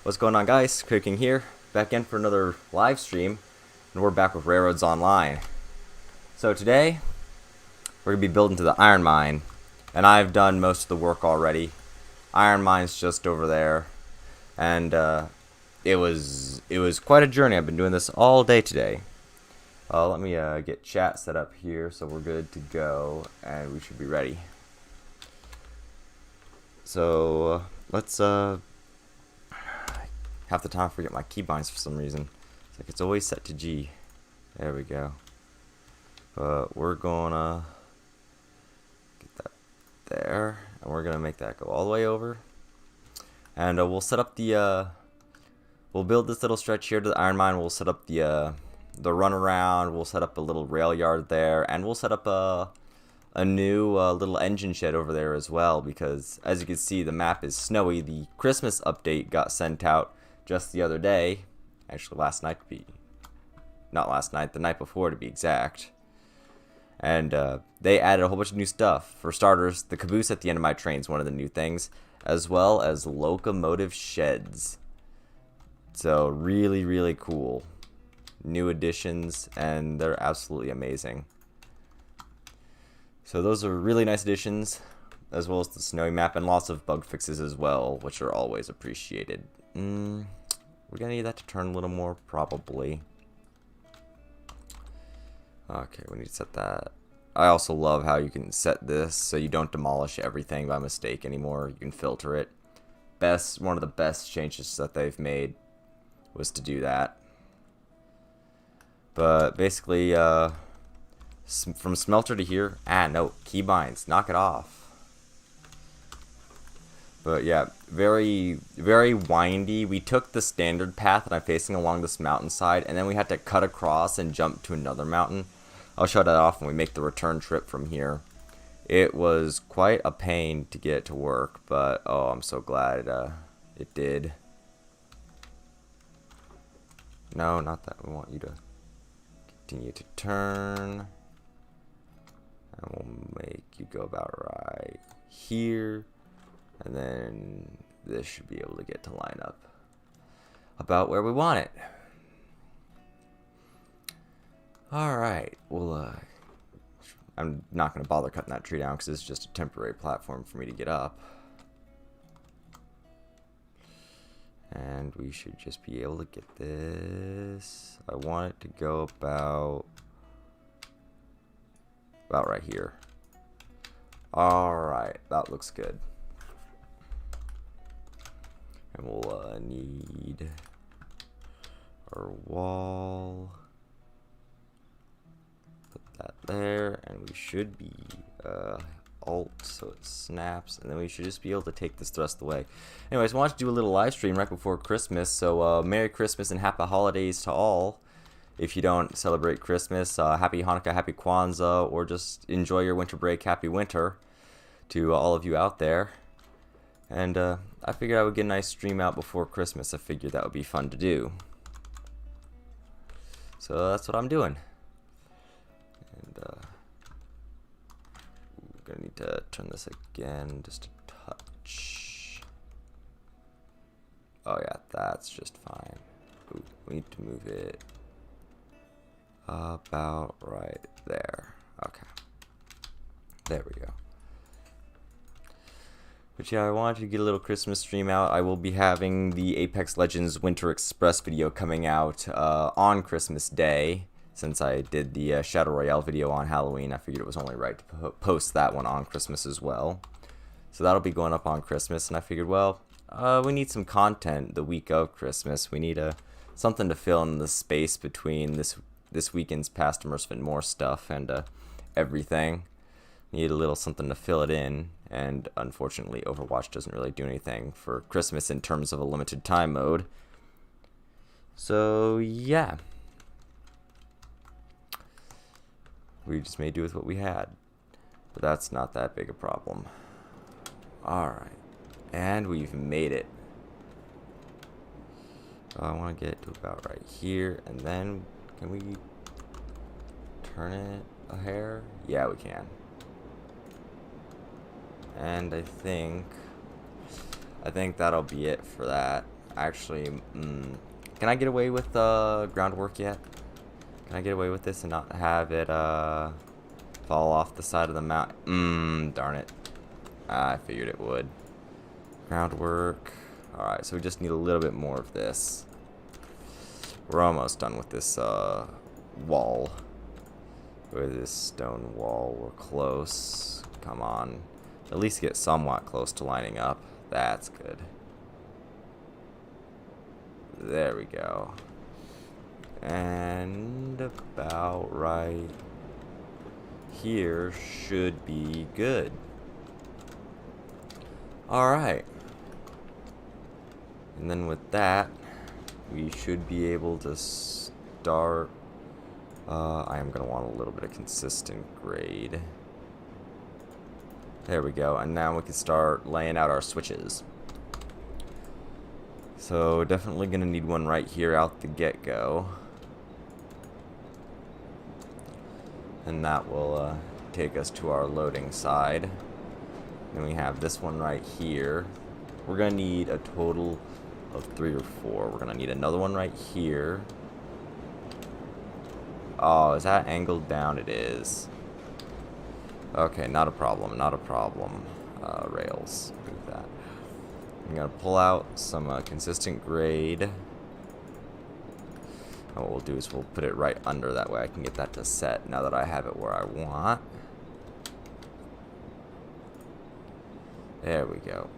What's going on, guys? KreativeKng here, back in for another live stream, and we're back with Railroads Online. So today, we're going to be building to the iron mine, and I've done most of the work already. Iron mine's just over there, and it was quite a journey. I've been doing this all day today. Let me get chat set up here so we're good to go, and we should be ready. So let's half the time I forget my keybinds for some reason. It's like it's always set to G. There we go. But we're gonna get that there, and we're gonna make that go all the way over. And we'll set up the we'll build this little stretch here to the iron mine. We'll set up the runaround. We'll set up a little rail yard there, and we'll set up a new little engine shed over there as well, because as you can see, the map is snowy. The Christmas update got sent out just the other day, actually last night not last night, the night before to be exact. And they added a whole bunch of new stuff. For starters, the caboose at the end of my train is one of the new things, as well as locomotive sheds. So really cool. New additions, and they're absolutely amazing. So those are really nice additions, as well as the snowy map, and lots of bug fixes as well, which are always appreciated. We're gonna need that to turn a little more, probably. Okay, we need to set that. I also love how you can set this so you don't demolish everything by mistake anymore. You can filter it. One of the best changes that they've made was to do that. But basically, from smelter to here, no, keybinds, knock it off. But yeah, very windy. We took the standard path that I'm facing along this mountainside, and then we had to cut across and jump to another mountain. I'll show that off when we make the return trip from here. It was quite a pain to get it to work, but oh, I'm so glad it did. No, not that. We want you to continue to turn. And we'll make you go about right here. And then this should be able to get to line up about where we want it. Alright, well, I'm not going to bother cutting that tree down because it's just a temporary platform for me to get up. And we should just be able to get this. I want it to go about right here. Alright, that looks good. And we'll need our wall. Put that there, and we should be alt so it snaps, and then we should just be able to take this the rest of the way. Anyways, I wanted to do a little live stream right before Christmas, so Merry Christmas and Happy Holidays to all. If you don't celebrate Christmas, Happy Hanukkah, Happy Kwanzaa, or just enjoy your winter break, Happy Winter to all of you out there. And I figured I would get a nice stream out before Christmas. I figured that would be fun to do. So that's what I'm doing. And we're going to need to turn this again just a touch. Oh yeah, that's just fine. Ooh, we need to move it about right there. Okay. There we go. But yeah, I wanted to get a little Christmas stream out. I will be having the Apex Legends Winter Express video coming out on Christmas Day. Since I did the Shadow Royale video on Halloween, I figured it was only right to post that one on Christmas as well. So that'll be going up on Christmas, and I figured, well, we need some content the week of Christmas. We need something to fill in the space between this weekend's past Immersive and More stuff and everything. Need a little something to fill it in, and unfortunately Overwatch doesn't really do anything for Christmas in terms of a limited time mode. So yeah, we just made do with what we had, but that's not that big a problem. Alright, and we've made it. So I want to get it to about right here, and then can we turn it a hair? Yeah, we can. And I think that'll be it for that. actually, can I get away with groundwork yet? Can I get away with this and not have it fall off the side of the mountain? Darn it. I figured it would. Groundwork. Alright, so we just need a little bit more of this. We're almost done with this wall. With this stone wall. We're close. Come on. At least get somewhat close to lining up. That's good. There we go. And about right here should be good. Alright. And then with that, we should be able to start. I am going to want a little bit of consistent grade. There we go. And now we can start laying out our switches. So definitely going to need one right here out the get-go. And that will take us to our loading side. Then we have this one right here. We're going to need a total of 3 or 4. We're going to need another one right here. Oh, is that angled down? It is. Okay, not a problem, not a problem. Rails, move that. I'm going to pull out some consistent grade. And what we'll do is we'll put it right under, that way I can get that to set now that I have it where I want. There we go.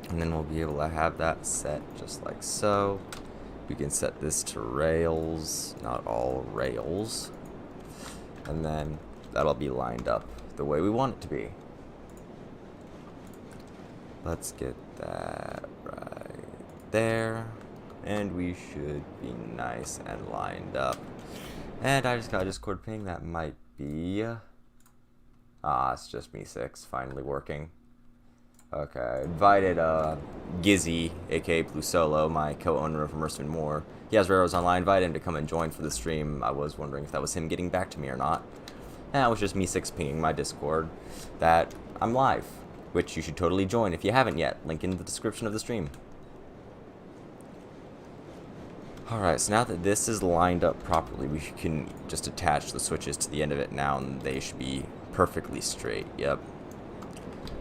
And then we'll be able to have that set just like so. We can set this to rails, not all rails. And then that'll be lined up the way we want it to be. Let's get that right there. And we should be nice and lined up. And I just got a Discord ping. That might be... it's just me 6 finally working. Okay, I invited Gizzy, aka Blue Solo, my co-owner of Immersive and More. He has Railroads Online. I invited him to come and join for the stream. I was wondering if that was him getting back to me or not. And it was just me 6 pinging my Discord that I'm live, which you should totally join if you haven't yet. Link in the description of the stream. Alright, so now that this is lined up properly, we can just attach the switches to the end of it now, and they should be perfectly straight. Yep.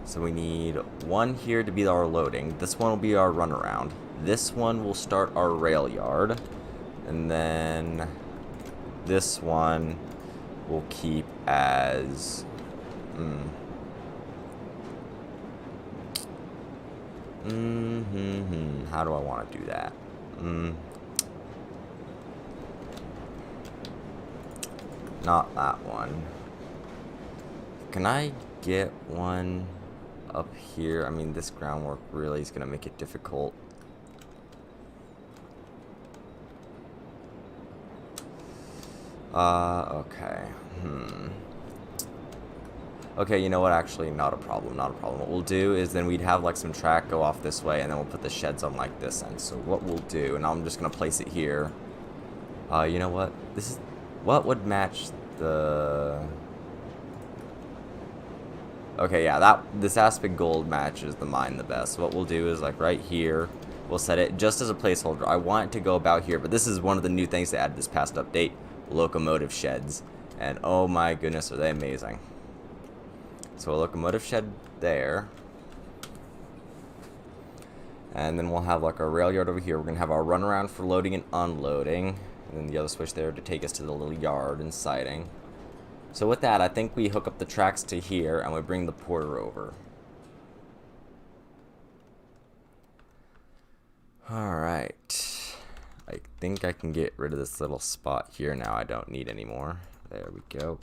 So we need one here to be our loading. This one will be our runaround. This one will start our rail yard. And then this one will keep as... How do I want to do that? Not that one. Can I get one up here? I mean, this groundwork really is going to make it difficult. Okay. Okay, you know what? Actually, not a problem, not a problem. What we'll do is then we'd have like some track go off this way, and then we'll put the sheds on like this end. So what we'll do, and I'm just going to place it here. You know what? This is... What would match the... Okay, yeah, this Aspect Gold matches the mine the best. What we'll do is, like, right here, we'll set it just as a placeholder. I want it to go about here, but this is one of the new things they added this past update, locomotive sheds. And oh my goodness, are they amazing. So a locomotive shed there. And then we'll have, like, our rail yard over here. We're going to have our runaround for loading and unloading. And then the other switch there to take us to the little yard and siding. So with that, I think we hook up the tracks to here and we bring the porter over. Alright. I think I can get rid of this little spot here now. I don't need anymore. There we go.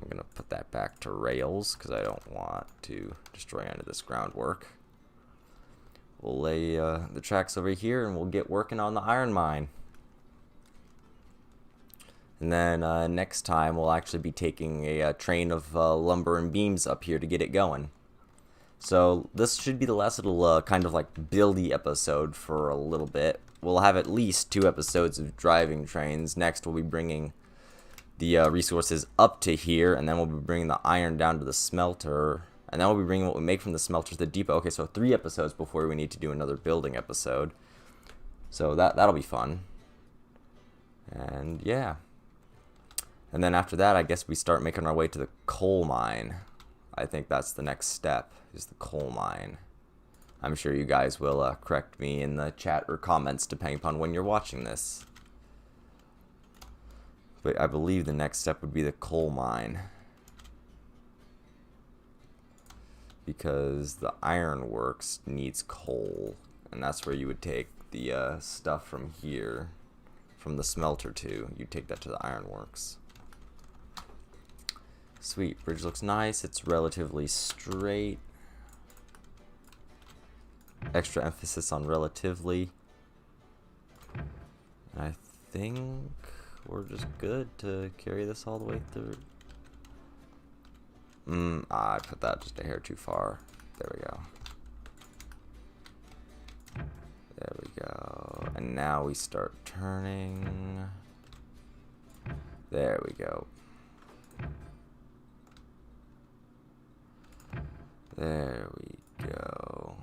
I'm going to put that back to rails because I don't want to destroy any of this groundwork. We'll lay the tracks over here and we'll get working on the iron mine. And then next time we'll actually be taking a train of lumber and beams up here to get it going. So this should be the last little kind of like buildy episode for a little bit. We'll have at least 2 episodes of driving trains. Next we'll be bringing the resources up to here, and then we'll be bringing the iron down to the smelter. And then we'll be bringing what we make from the smelter to the depot. Okay, so 3 episodes before we need to do another building episode. So that'll be fun. And yeah. And then after that, I guess we start making our way to the coal mine. I think that's the next step, is the coal mine. I'm sure you guys will correct me in the chat or comments depending upon when you're watching this. But I believe the next step would be the coal mine. Because the ironworks needs coal. And that's where you would take the stuff from here. From the smelter to. You take that to the ironworks. Sweet. Bridge looks nice. It's relatively straight. Extra emphasis on relatively. I think we're just good to carry this all the way through. I put that just a hair too far. There we go. There we go. And now we start turning. There we go. There we go.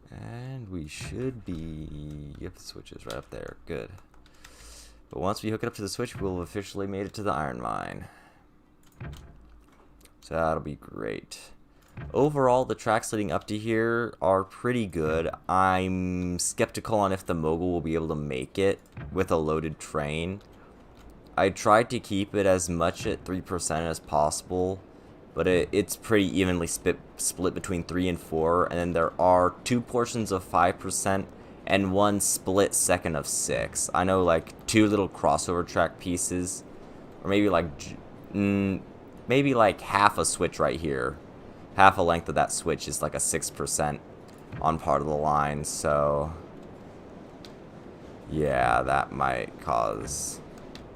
And we should be... Yep, the switch is right up there. Good. But once we hook it up to the switch, we'll have officially made it to the iron mine. So that'll be great. Overall, the tracks leading up to here are pretty good. I'm skeptical on if the mogul will be able to make it with a loaded train. I tried to keep it as much at 3% as possible, but it's pretty evenly split between 3 and 4, and then there are 2 portions of 5% and 1 split second of 6. I know, like, 2 little crossover track pieces, or maybe like half a switch right here. Half a length of that switch is like a 6% on part of the line, so yeah, that might cause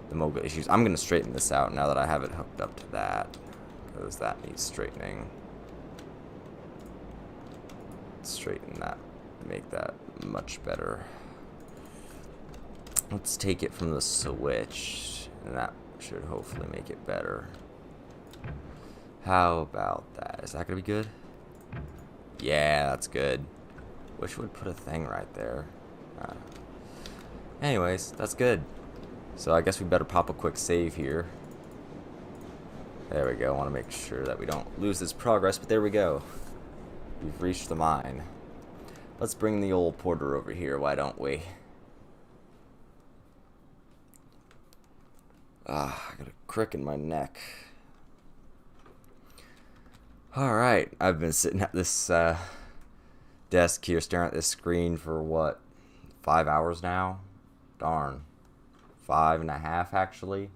the mogul issues. I'm going to straighten this out now that I have it hooked up to that, because that needs straightening. Straighten that, make that much better. Let's take it from the switch, and that should hopefully make it better. How about that? Is that going to be good? Yeah, that's good. Wish we'd put a thing right there. Anyways, that's good. So I guess we better pop a quick save here. There we go. I want to make sure that we don't lose this progress, but there we go. We've reached the mine. Let's bring the old porter over here, why don't we? I got a crick in my neck. Alright, I've been sitting at this desk here staring at this screen for what, 5 hours now? Darn. 5.5 actually.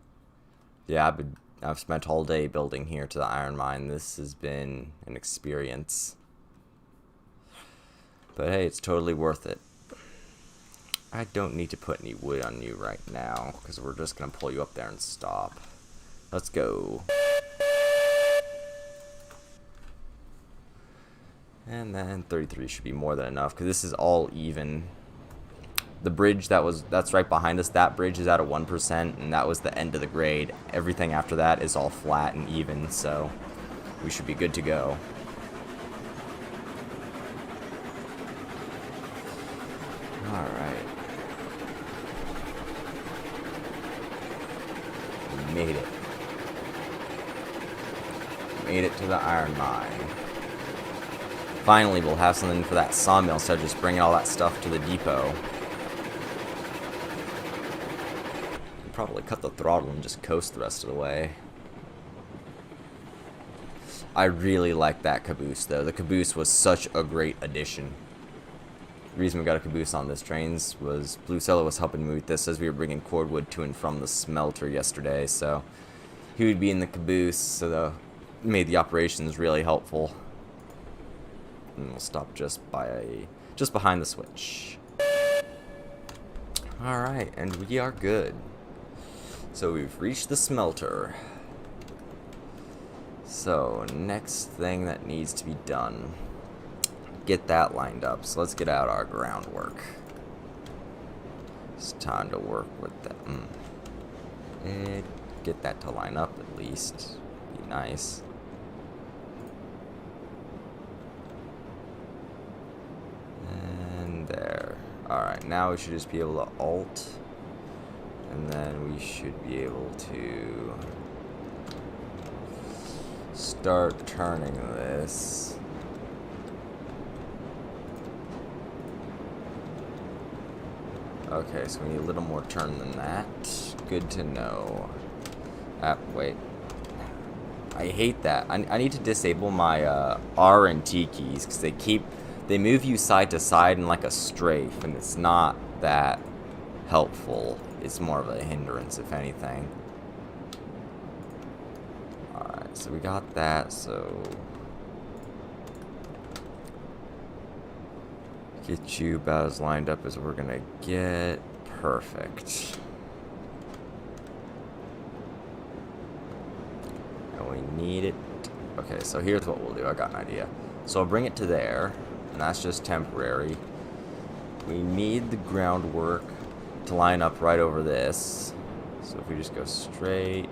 Yeah, I've spent all day building here to the iron mine. This has been an experience. But hey, it's totally worth it. I don't need to put any wood on you right now, because we're just going to pull you up there and stop. Let's go. And then 33 should be more than enough, because this is all even. The bridge that's right behind us, that bridge is at a 1%, and that was the end of the grade. Everything after that is all flat and even, so we should be good to go. Alright. We made it. Made it to the iron mine. Finally, we'll have something for that sawmill instead of just bringing all that stuff to the depot. Probably cut the throttle and just coast the rest of the way. I really like that caboose though. The caboose was such a great addition. The reason we got a caboose on this train was Bluecella was helping me with this as we were bringing cordwood to and from the smelter yesterday, so he would be in the caboose, so that made the operations really helpful. And we'll stop just behind the switch. Alright, and we are good. So we've reached the smelter. So next thing that needs to be done, get that lined up. So let's get out our groundwork. It's time to work with that. get that to line up at least. Be nice. And there. Alright, now we should just be able to alt. And then we should be able to start turning this. Okay, so we need a little more turn than that. Good to know. Wait. I hate that. I need to disable my R and T keys because they move you side to side in like a strafe, and it's not that helpful. It's more of a hindrance, if anything. Alright, so we got that, so get you about as lined up as we're gonna get. Perfect. And we need it. Okay, so here's what we'll do. I got an idea. So I'll bring it to there, and that's just temporary. We need the groundwork to line up right over this. So if we just go straight,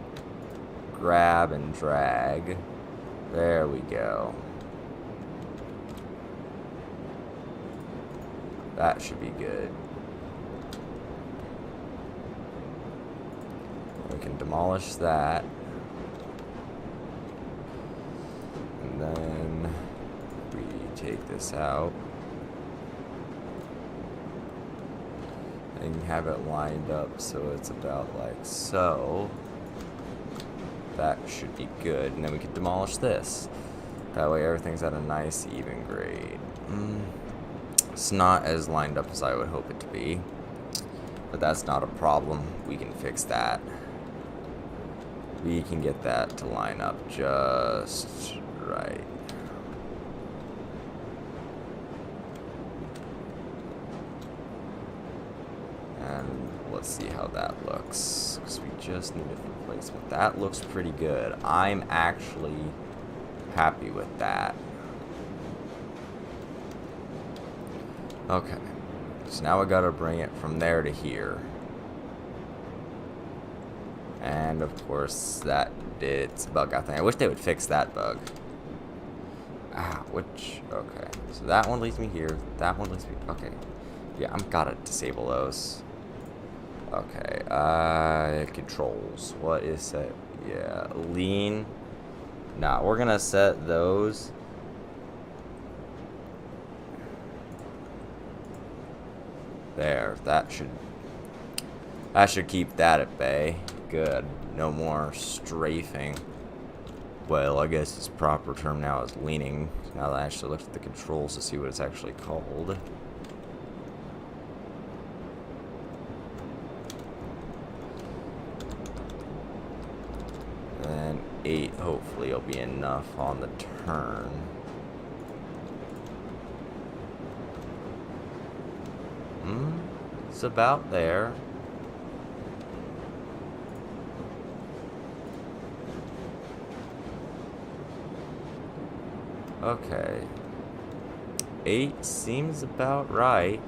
grab and drag, there we go. That should be good. We can demolish that. And then we take this out. And have it lined up so it's about like so. That should be good. And then we can demolish this. That way everything's at a nice even grade. It's not as lined up as I would hope it to be. But that's not a problem. We can fix that. We can get that to line up just right. And let's see how that looks, because we just need a replacement. That looks pretty good. I'm actually happy with that. Okay, so now we gotta bring it from there to here. And of course that did its bug out thing. I wish they would fix that bug. Okay, so that one leads me here, that one leads me, okay. Yeah, I'm gotta disable those. Okay, controls. What is it? Yeah, lean. Nah, we're gonna set those. There, that should keep that at bay. Good. No more strafing. Well, I guess its proper term now is leaning. Now that I actually looked at the controls to see what it's actually called. And 8, hopefully, will be enough on the turn. It's about there. Okay. 8 seems about right.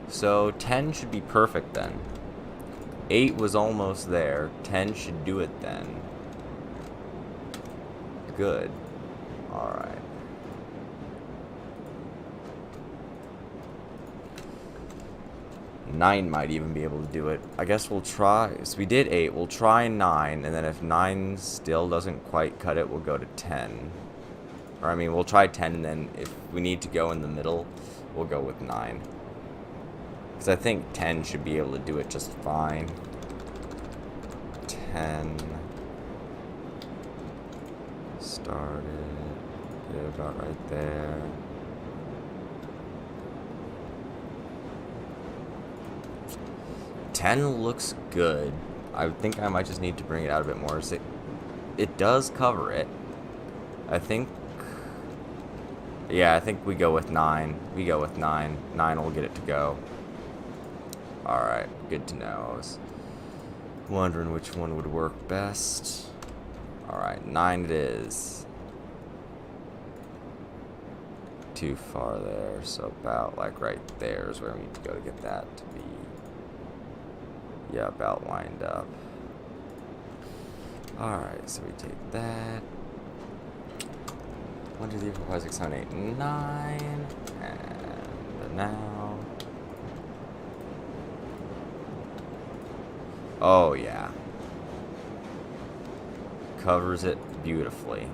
So 10 should be perfect then. 8 was almost there. 10 should do it then. Good. Alright. Nine might even be able to do it. I guess we'll try. So we did 8. We'll try 9, and then if 9 still doesn't quite cut it, we'll go to 10. Or I mean, we'll try 10, and then if we need to go in the middle, we'll go with 9. Because I think 10 should be able to do it just fine. 10. Started. Get it about right there. Ten looks good. I think I might just need to bring it out a bit more. It does cover it. I think. Yeah, I think we go with 9. We go with 9. 9 will get it to go. Alright, good to know. I was wondering which one would work best. Alright, 9 it is. Too far there, so about like right there is where we need to go to get that to be. Yeah, about lined up. Alright, so we take that. 1, 2, 3, 4, 5, 6, 7, 8, 9. And now. Oh, yeah. Covers it beautifully.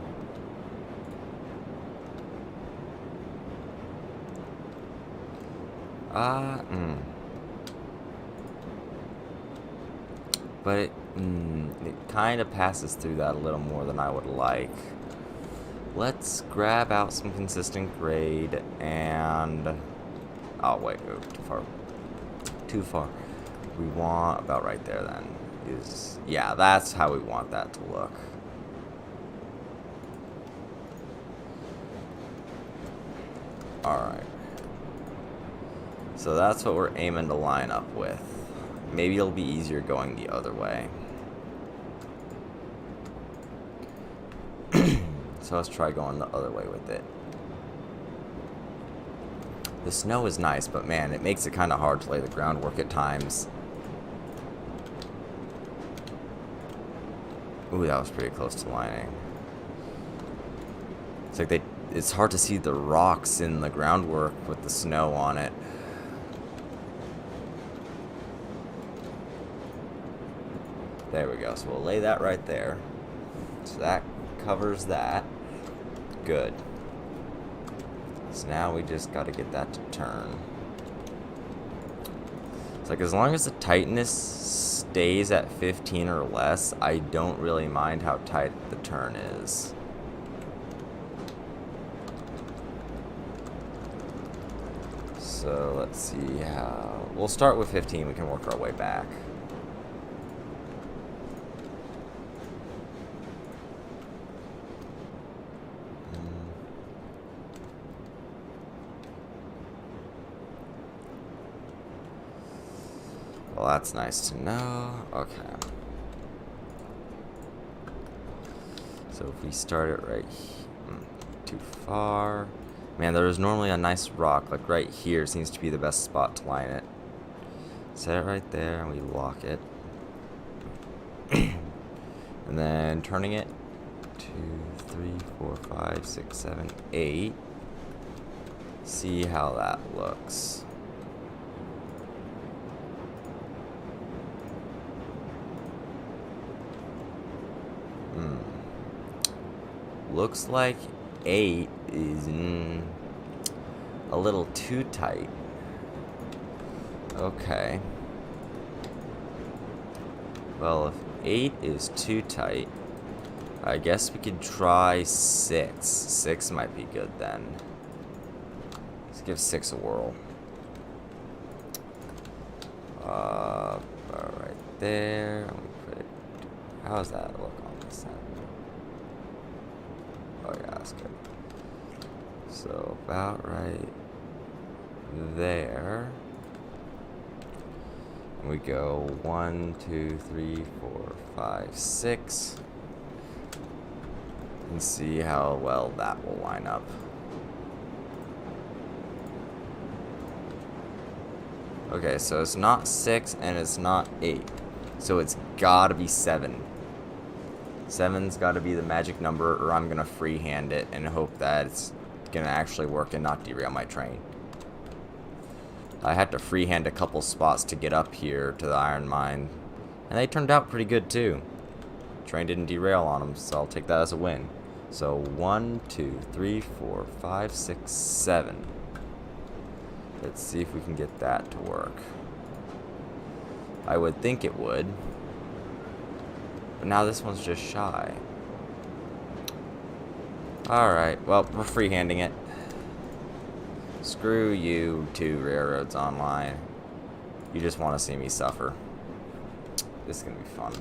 But it kind of passes through that a little more than I would like. Let's grab out some consistent grade and... Oh, wait, too far. Too far. We want about right there then. Yeah, that's how we want that to look. Alright. So that's what we're aiming to line up with. Maybe it'll be easier going the other way. So let's try going the other way with it. The snow is nice, but man, it makes it kind of hard to lay the groundwork at times. Ooh, that was pretty close to lining. It's like it's hard to see the rocks in the groundwork with the snow on it. There we go. So we'll lay that right there. So that covers that. Good. So now we just got to get that to turn. It's like as long as the tightness stays at 15 or less, I don't really mind how tight the turn is. So let's see how... We'll start with 15. We can work our way back. Well, that's nice to know. Okay. So if we start it right here, too far. Man, there's normally a nice rock, like right here seems to be the best spot to line it. Set it right there and we lock it. And then turning it 2, 3, 4, 5, 6, 7, 8. See how that looks. Looks like 8 is a little too tight. Okay. Well, if 8 is too tight, I guess we could try 6. 6 might be good then. Let's give 6 a whirl. Right there. And we put it. How does that look on this end? Oh yeah, that's good. So about right there. And we go 1, 2, 3, 4, 5, 6. And see how well that will line up. Okay, so it's not 6 and it's not 8. So it's gotta be 7. 7's gotta be the magic number, or I'm gonna freehand it and hope that it's gonna actually work and not derail my train. I had to freehand a couple spots to get up here to the iron mine, and they turned out pretty good too. Train didn't derail on them, so I'll take that as a win. So 1, 2, 3, 4, 5, 6, 7. Let's see if we can get that to work. I would think it would. But now this one's just shy. Alright, well, we're freehanding it. Screw you, 2 Railroads Online. You just want to see me suffer. This is going to be fun.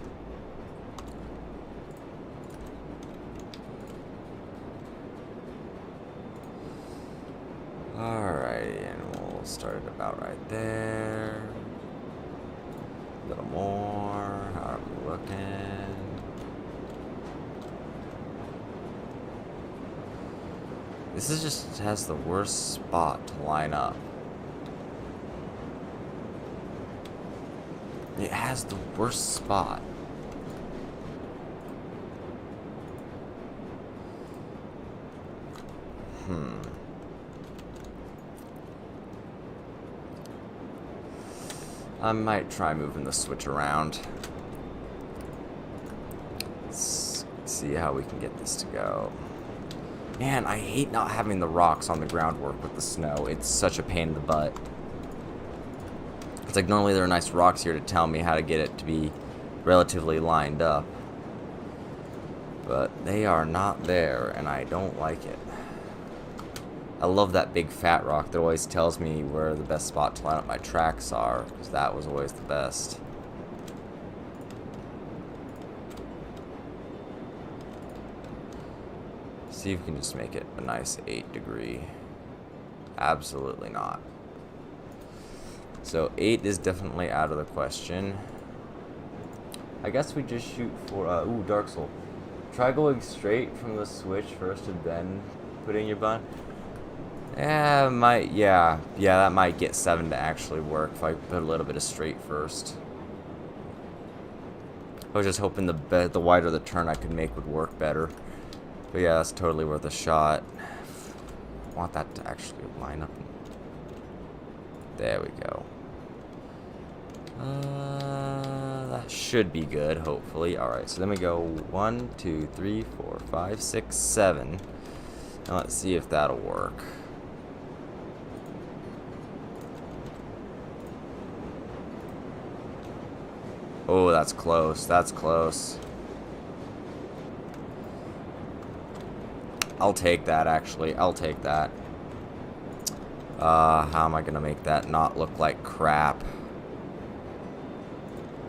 Alright, and we'll start it about right there. A little more. How are we looking? This is just has the worst spot to line up. It has the worst spot. I might try moving the switch around. Let's see how we can get this to go. Man, I hate not having the rocks on the groundwork with the snow. It's such a pain in the butt. It's like normally there are nice rocks here to tell me how to get it to be relatively lined up. But they are not there, and I don't like it. I love that big fat rock that always tells me where the best spot to line up my tracks are, because that was always the best. See if we can just make it a nice 8 degree. Absolutely not. So 8 is definitely out of the question. I guess we just shoot for, ooh, Dark Soul. Try going straight from the switch first and then putting your button. Yeah, that might get 7 to actually work if I put a little bit of straight first. I was just hoping the wider the turn I could make would work better. But yeah, that's totally worth a shot. I want that to actually line up. There we go. That should be good, hopefully. Alright, so then we go 1, 2, 3, 4, 5, 6, 7. Now let's see if that'll work. Oh, that's close. That's close. I'll take that, actually. I'll take that. How am I going to make that not look like crap?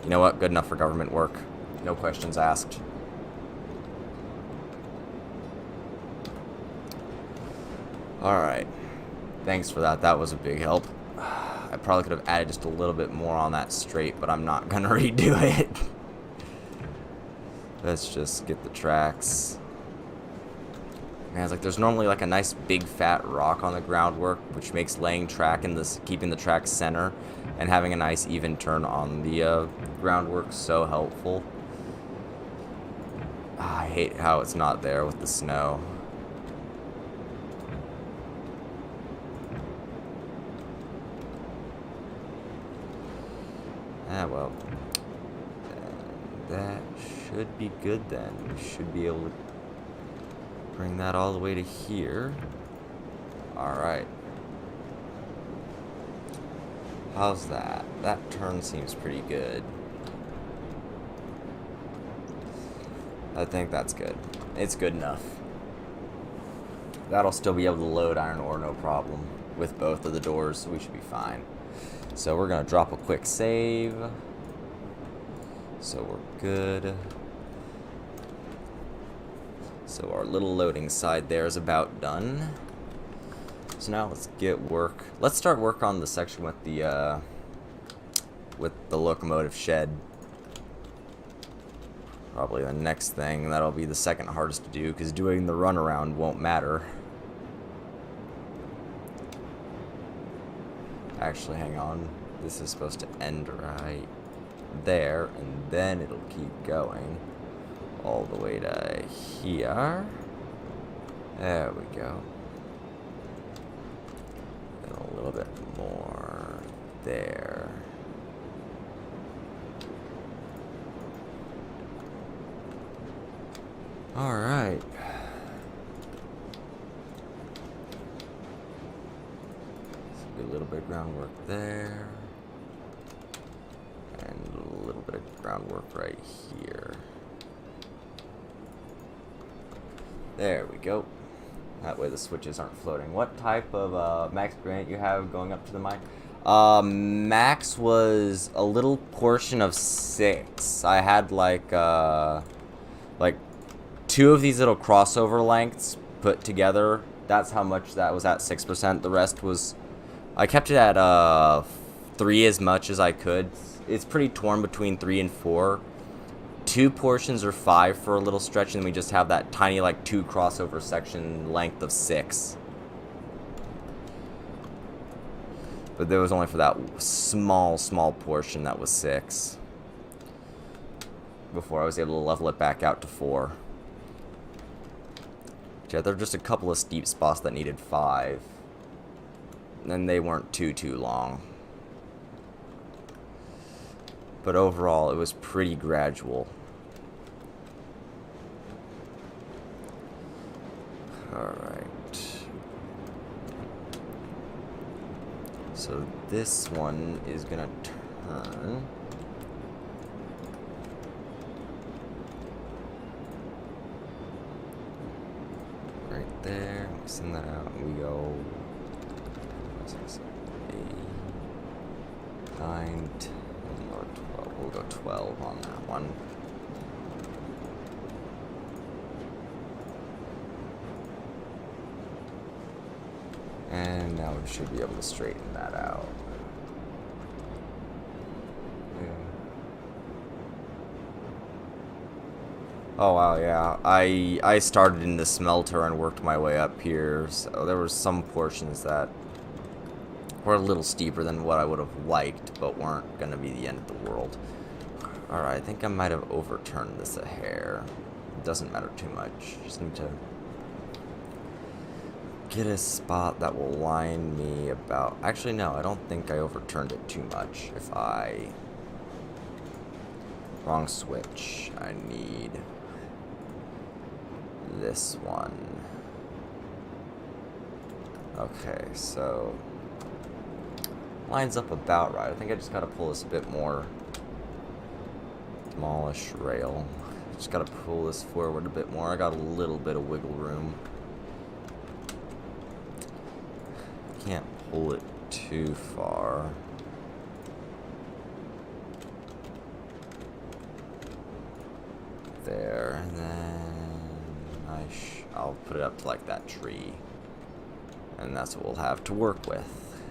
You know what? Good enough for government work. No questions asked. Alright. Thanks for that. That was a big help. I probably could have added just a little bit more on that straight, but I'm not going to redo it. Let's just get the tracks. Man, it's like there's normally like a nice big fat rock on the groundwork, which makes laying track and keeping the track center and having a nice even turn on the groundwork so helpful. I hate how it's not there with the snow. Ah, well, that should be good then. We should be able to bring that all the way to here. Alright. How's that? That turn seems pretty good. I think that's good. It's good enough. That'll still be able to load iron ore no problem with both of the doors, so we should be fine. So we're going to drop a quick save. So we're good. So our little loading side there is about done. So now let's get work. Let's start work on the section with the locomotive shed. Probably the next thing. That'll be the second hardest to do because doing the runaround won't matter. Actually, hang on. This is supposed to end right there, and then it'll keep going all the way to here. There we go. And a little bit more there. All right. A little bit of groundwork there, and a little bit of groundwork right here. There we go. That way the switches aren't floating. What type of max granite you have going up to the mine? Max was a little portion of 6. I had like 2 of these little crossover lengths put together. That's how much that was at 6%. The rest was, I kept it at 3 as much as I could. It's pretty torn between 3 and 4. 2 portions are 5 for a little stretch, and we just have that tiny like 2 crossover section length of 6. But there was only for that small portion that was 6. before I was able to level it back out to 4. Yeah, there were just a couple of steep spots that needed 5. And they weren't too long. But overall, it was pretty gradual. Alright. So this one is gonna turn. Right there. We send that out and we go 8, 9, 10, or 12. We'll go 12 on that one. And now we should be able to straighten that out. Oh wow, yeah. I started in the smelter and worked my way up here, so there were some portions that were a little steeper than what I would have liked, but weren't gonna be the end of the world. Alright, I think I might have overturned this a hair. It doesn't matter too much. Just need to get a spot that will line me about... Actually, no, I don't think I overturned it too much. If I... Wrong switch. I need... this one. Okay, so... lines up about right. I think I just gotta pull this a bit more. Demolish rail. Just gotta pull this forward a bit more. I got a little bit of wiggle room. Can't pull it too far. There, and then I'll put it up to like that tree, and that's what we'll have to work with.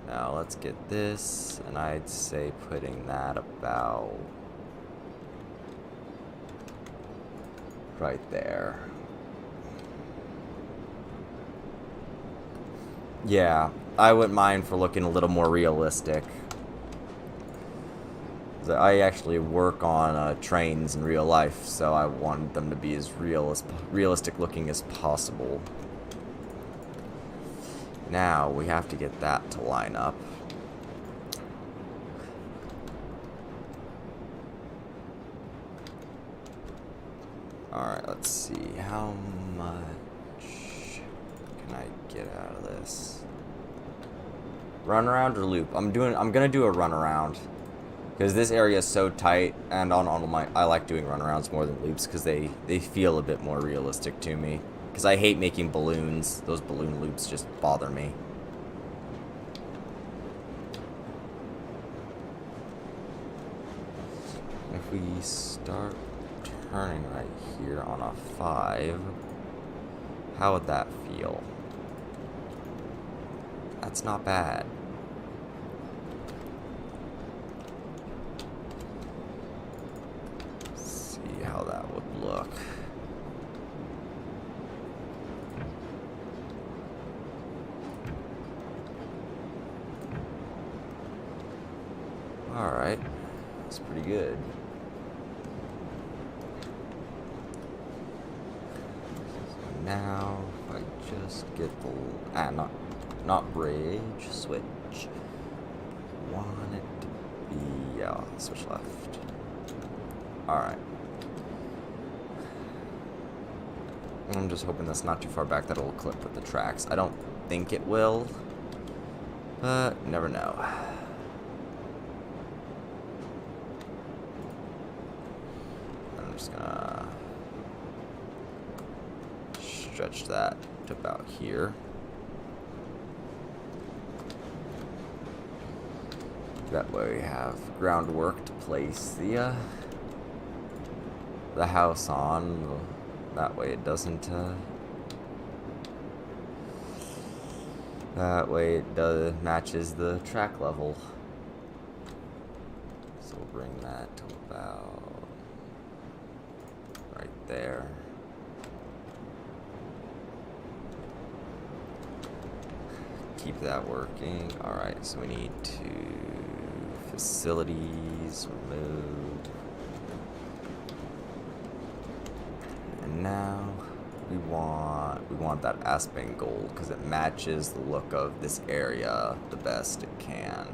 Now let's get this, and I'd say putting that about right there. Yeah, I wouldn't mind for looking a little more realistic. I actually work on trains in real life, so I wanted them to be as realistic looking as possible. Now we have to get that to line up. Alright, let's see. How much can I get out of this? Run around or loop? I'm gonna do a run around. Because this area is so tight, and I like doing runarounds more than loops because they feel a bit more realistic to me. Because I hate making balloons. Those balloon loops just bother me. If we start turning right here on a 5, how would that feel? That's not bad. How that would look. Alright, that's pretty good. So now, if I just get the not bridge, switch. Want it to be switch left. Alright. I'm just hoping that's not too far back that it'll clip with the tracks. I don't think it will, but never know. I'm just gonna stretch that to about here. That way we have groundwork to place the house on. That way it doesn't, that way it matches the track level. So we'll bring that to about right there. Keep that working. Alright, so we need to facilities, remove now we want that aspen gold because it matches the look of this area the best it can.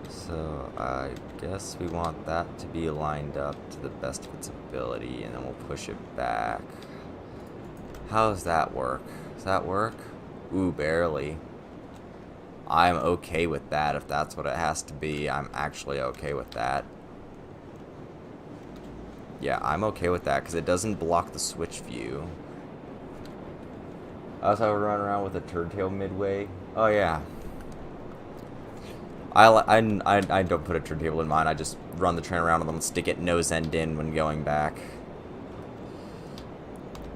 So I guess we want that to be lined up to the best of its ability, and then we'll push it back. How does that work? Does that work? Ooh, barely. I'm okay with that. If that's what it has to be, I'm actually okay with that. Yeah, I'm okay with that because it doesn't block the switch view. I also run around with a turd tail midway. Oh yeah. I don't put a turntable in mine. I just run the train around and then stick it nose end in when going back.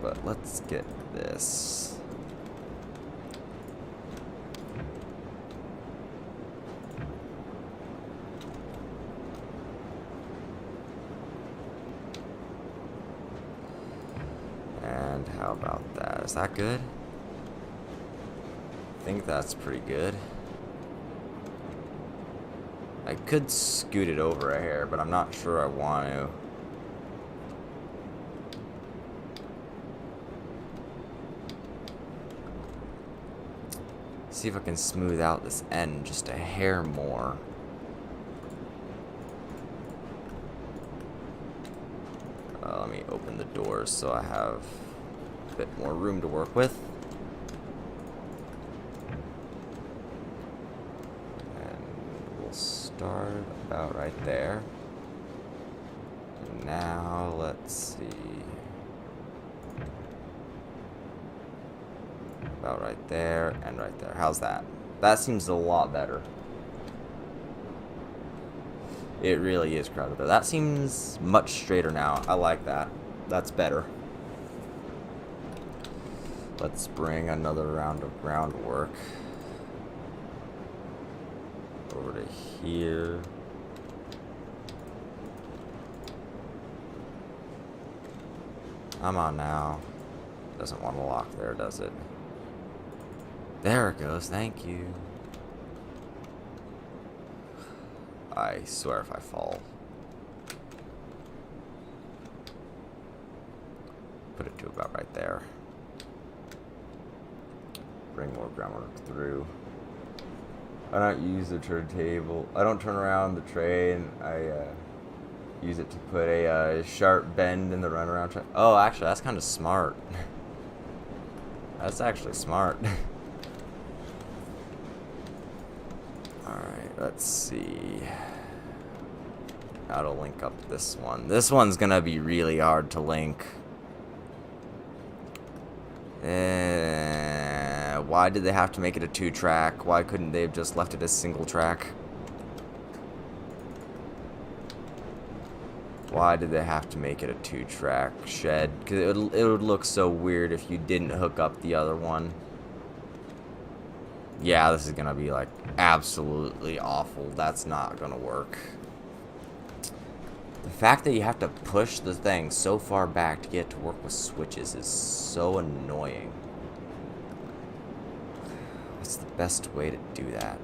But let's get this. And how about that? Is that good? I think that's pretty good. I could scoot it over a hair, but I'm not sure I want to. See if I can smooth out this end just a hair more. Let me open the doors so I have a bit more room to work with. Start about right there. And now let's see. About right there and right there. How's that? That seems a lot better. It really is crowded though. That seems much straighter now. I like that. That's better. Let's bring another round of groundwork over to here. Come on now. Doesn't want to lock there, does it? There it goes, thank you. I swear if I fall. Put it to about right there. Bring more groundwork through. I don't use the turntable. I don't turn around the train. I use it to put a sharp bend in the runaround train. Oh, actually, that's kind of smart. That's actually smart. Alright, let's see how to link up this one. This one's gonna be really hard to link. Why did they have to make it a 2-track? Why couldn't they have just left it a single track? Why did they have to make it a 2-track shed? Because it would look so weird if you didn't hook up the other one. Yeah, this is gonna be like absolutely awful. That's not gonna work. The fact that you have to push the thing so far back to get it to work with switches is so annoying. What's the best way to do that?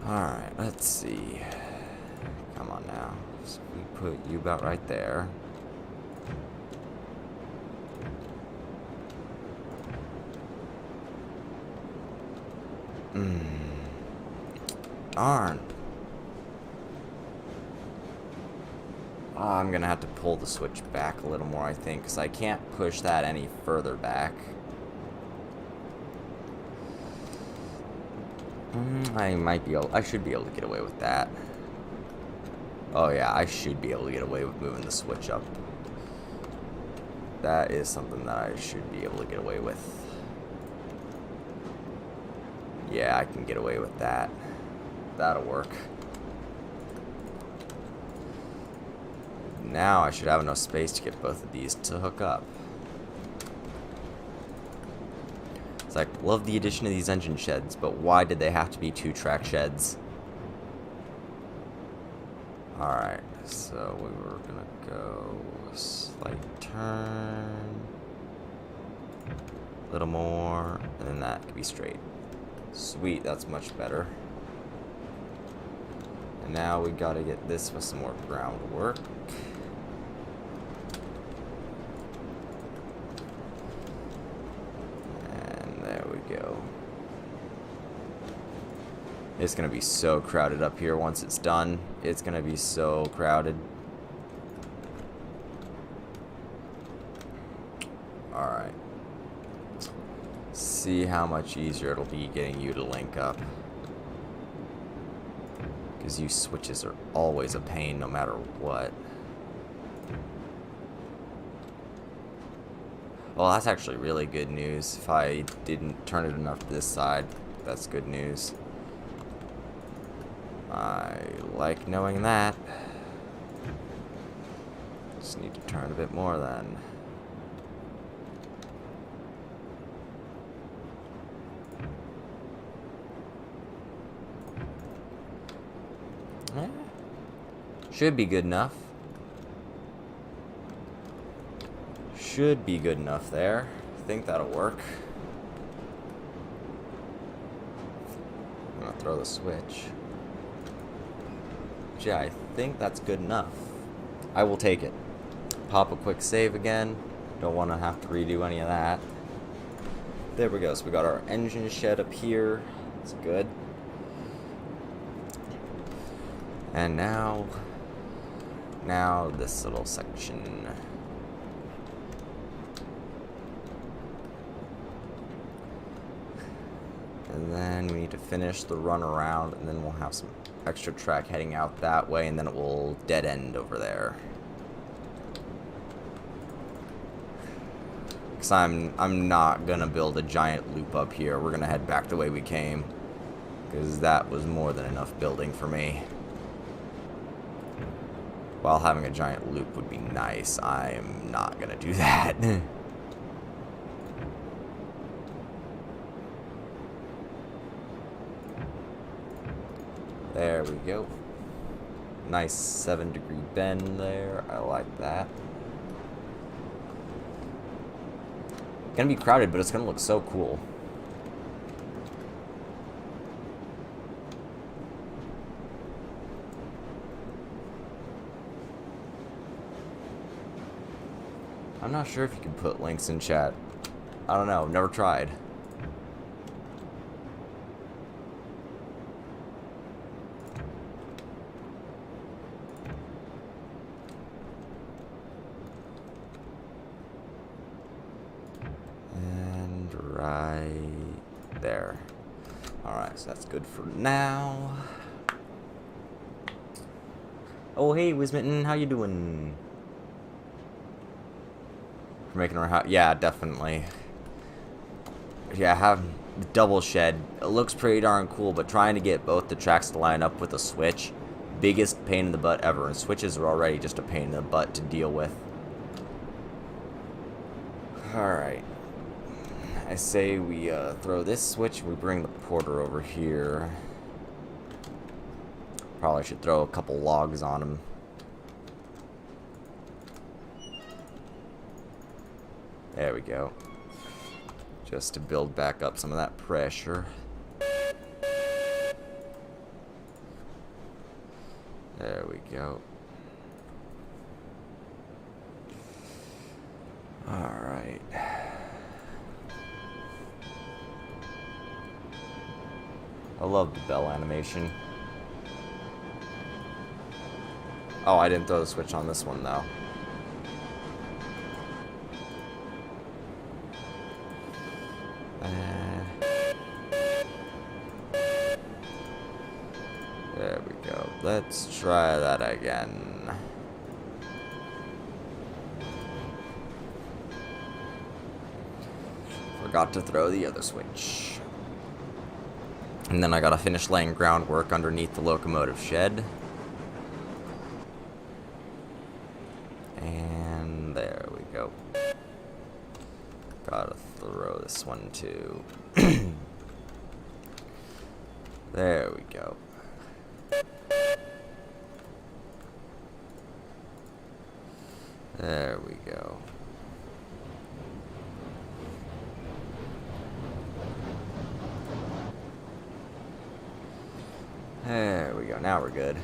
Alright, let's see. Come on now. So we put you about right there. Darn. Oh, I'm gonna have to pull the switch back a little more, I think, because I can't push that any further back. I should be able to get away with that. Oh yeah, I should be able to get away with moving the switch up. That is something that I should be able to get away with. Yeah, I can get away with that. That'll work. Now I should have enough space to get both of these to hook up. It's like, love the addition of these engine sheds, but why did they have to be 2-track sheds? Alright, so we were gonna go slight turn, a little more, and then that could be straight. Sweet, that's much better. And now we gotta get this with some more groundwork. And there we go. It's gonna be so crowded up here once it's done. It's gonna be so crowded. Alright. See how much easier it'll be getting you to link up. Because you switches are always a pain no matter what. Well, that's actually really good news. If I didn't turn it enough to this side, that's good news. I like knowing that. Just need to turn a bit more then. Should be good enough. Should be good enough there. I think that'll work. I'm gonna throw the switch. Yeah, I think that's good enough. I will take it. Pop a quick save again. Don't want to have to redo any of that. There we go. So we got our engine shed up here. That's good. And now this little section. And then we need to finish the run around, and then we'll have some extra track heading out that way, and then it will dead end over there. Because I'm not gonna build a giant loop up here. We're gonna head back the way we came, because that was more than enough building for me. While having a giant loop would be nice, I am not gonna do that. There we go. Nice 7-degree bend there. I like that. Gonna be crowded, but it's gonna look so cool. I'm not sure if you can put links in chat. I don't know. I've never tried. And right there. Alright, so that's good for now. Oh, hey, Wismitten, how you doing? For making our house. Yeah, definitely. Yeah, have double shed. It looks pretty darn cool, but trying to get both the tracks to line up with a switch, biggest pain in the butt ever. And switches are already just a pain in the butt to deal with. Alright. I say we throw this switch, we bring the porter over here. Probably should throw a couple logs on him. There we go. Just to build back up some of that pressure. There we go. Alright. I love the bell animation. Oh, I didn't throw the switch on this one though. There we go. Let's try that again. Forgot to throw the other switch. And then I gotta finish laying groundwork underneath the locomotive shed. And there we go. Gotta throw this one too. There we go. There we go. Now we're good.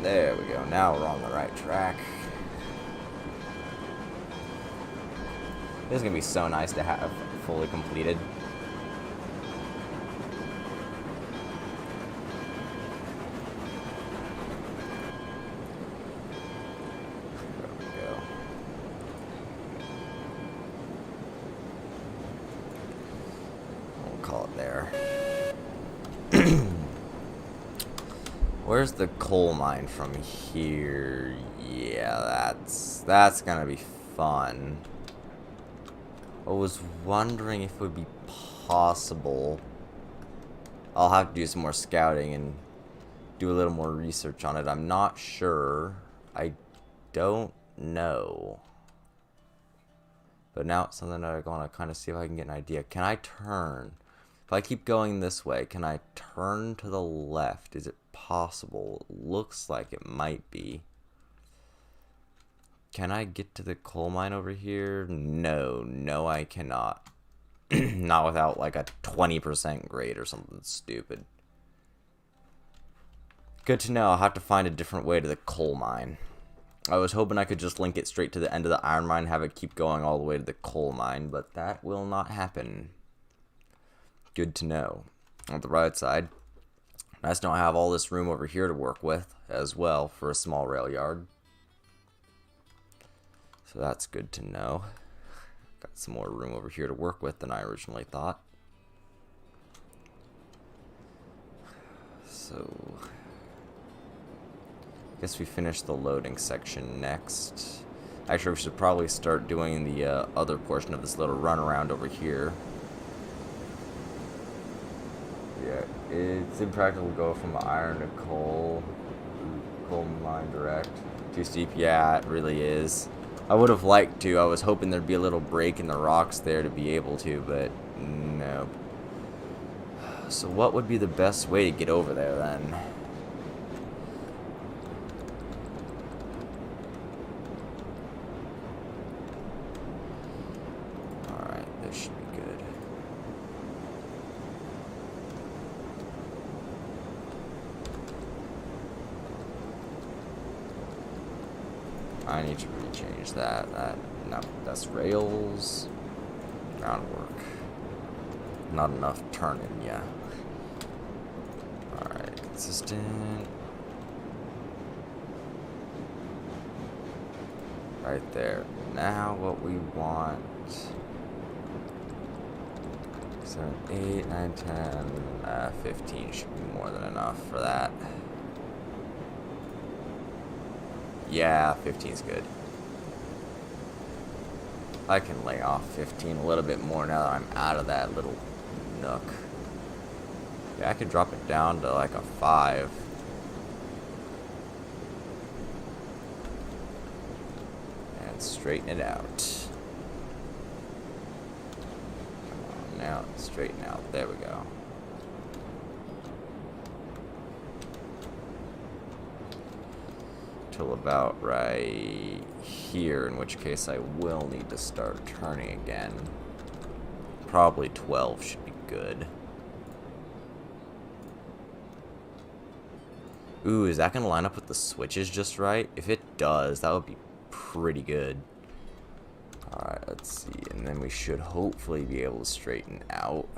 There we go. Now we're on the right track. This is going to be so nice to have fully completed. There we go. We'll call it there. Where's the coal mine from here? Yeah, that's gonna be fun. I was wondering if it would be possible. I'll have to do some more scouting and do a little more research on it. I'm not sure. I don't know. But now it's something that I want to kind of see if I can get an idea. Can I turn? If I keep going this way, can I turn to the left? Is it possible? It looks like it might be. Can I get to the coal mine over here? No, I cannot. Not without like a 20% grade or something stupid. Good to know. I'll have to find a different way to the coal mine. I was hoping I could just link it straight to the end of the iron mine, have it keep going all the way to the coal mine, but that will not happen. Good to know. On the right side, nice to not have all this room over here to work with as well for a small rail yard. So that's good to know. Got some more room over here to work with than I originally thought. So, I guess we finish the loading section next. Actually, we should probably start doing the other portion of this little runaround over here. Yeah, it's impractical to go from iron to coal mine direct. Too steep, yeah, it really is. I would have liked to. I was hoping there'd be a little break in the rocks there to be able to, but no. So what would be the best way to get over there then? Alright, this should be good. I need to rechange that. No, that's rails. Groundwork. Not enough turning, yeah. Alright, consistent. Right there. Now what we want. 7, 8, 9, 10, 15 should be more than enough for that. Yeah, 15's good. I can lay off 15 a little bit more now that I'm out of that little nook. Yeah, I could drop it down to like a 5. And straighten it out. Come on now, straighten out. There we go. Till about right here, in which case I will need to start turning again. Probably 12 should be good. Ooh, is that going to line up with the switches just right? If it does, that would be pretty good. Alright, let's see. And then we should hopefully be able to straighten out.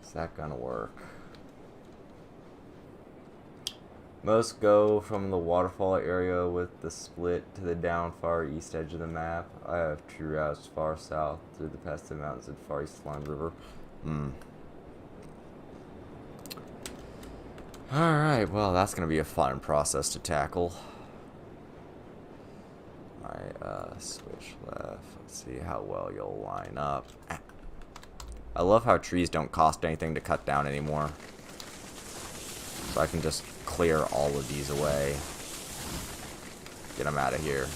Is that going to work? Most go from the waterfall area with the split to the down far east edge of the map. I have true routes far south through the past the mountains and far east Slime River. Alright, well that's going to be a fun process to tackle. Alright, switch left. Let's see how well you'll line up. I love how trees don't cost anything to cut down anymore. So I can just clear all of these away. Get them out of here.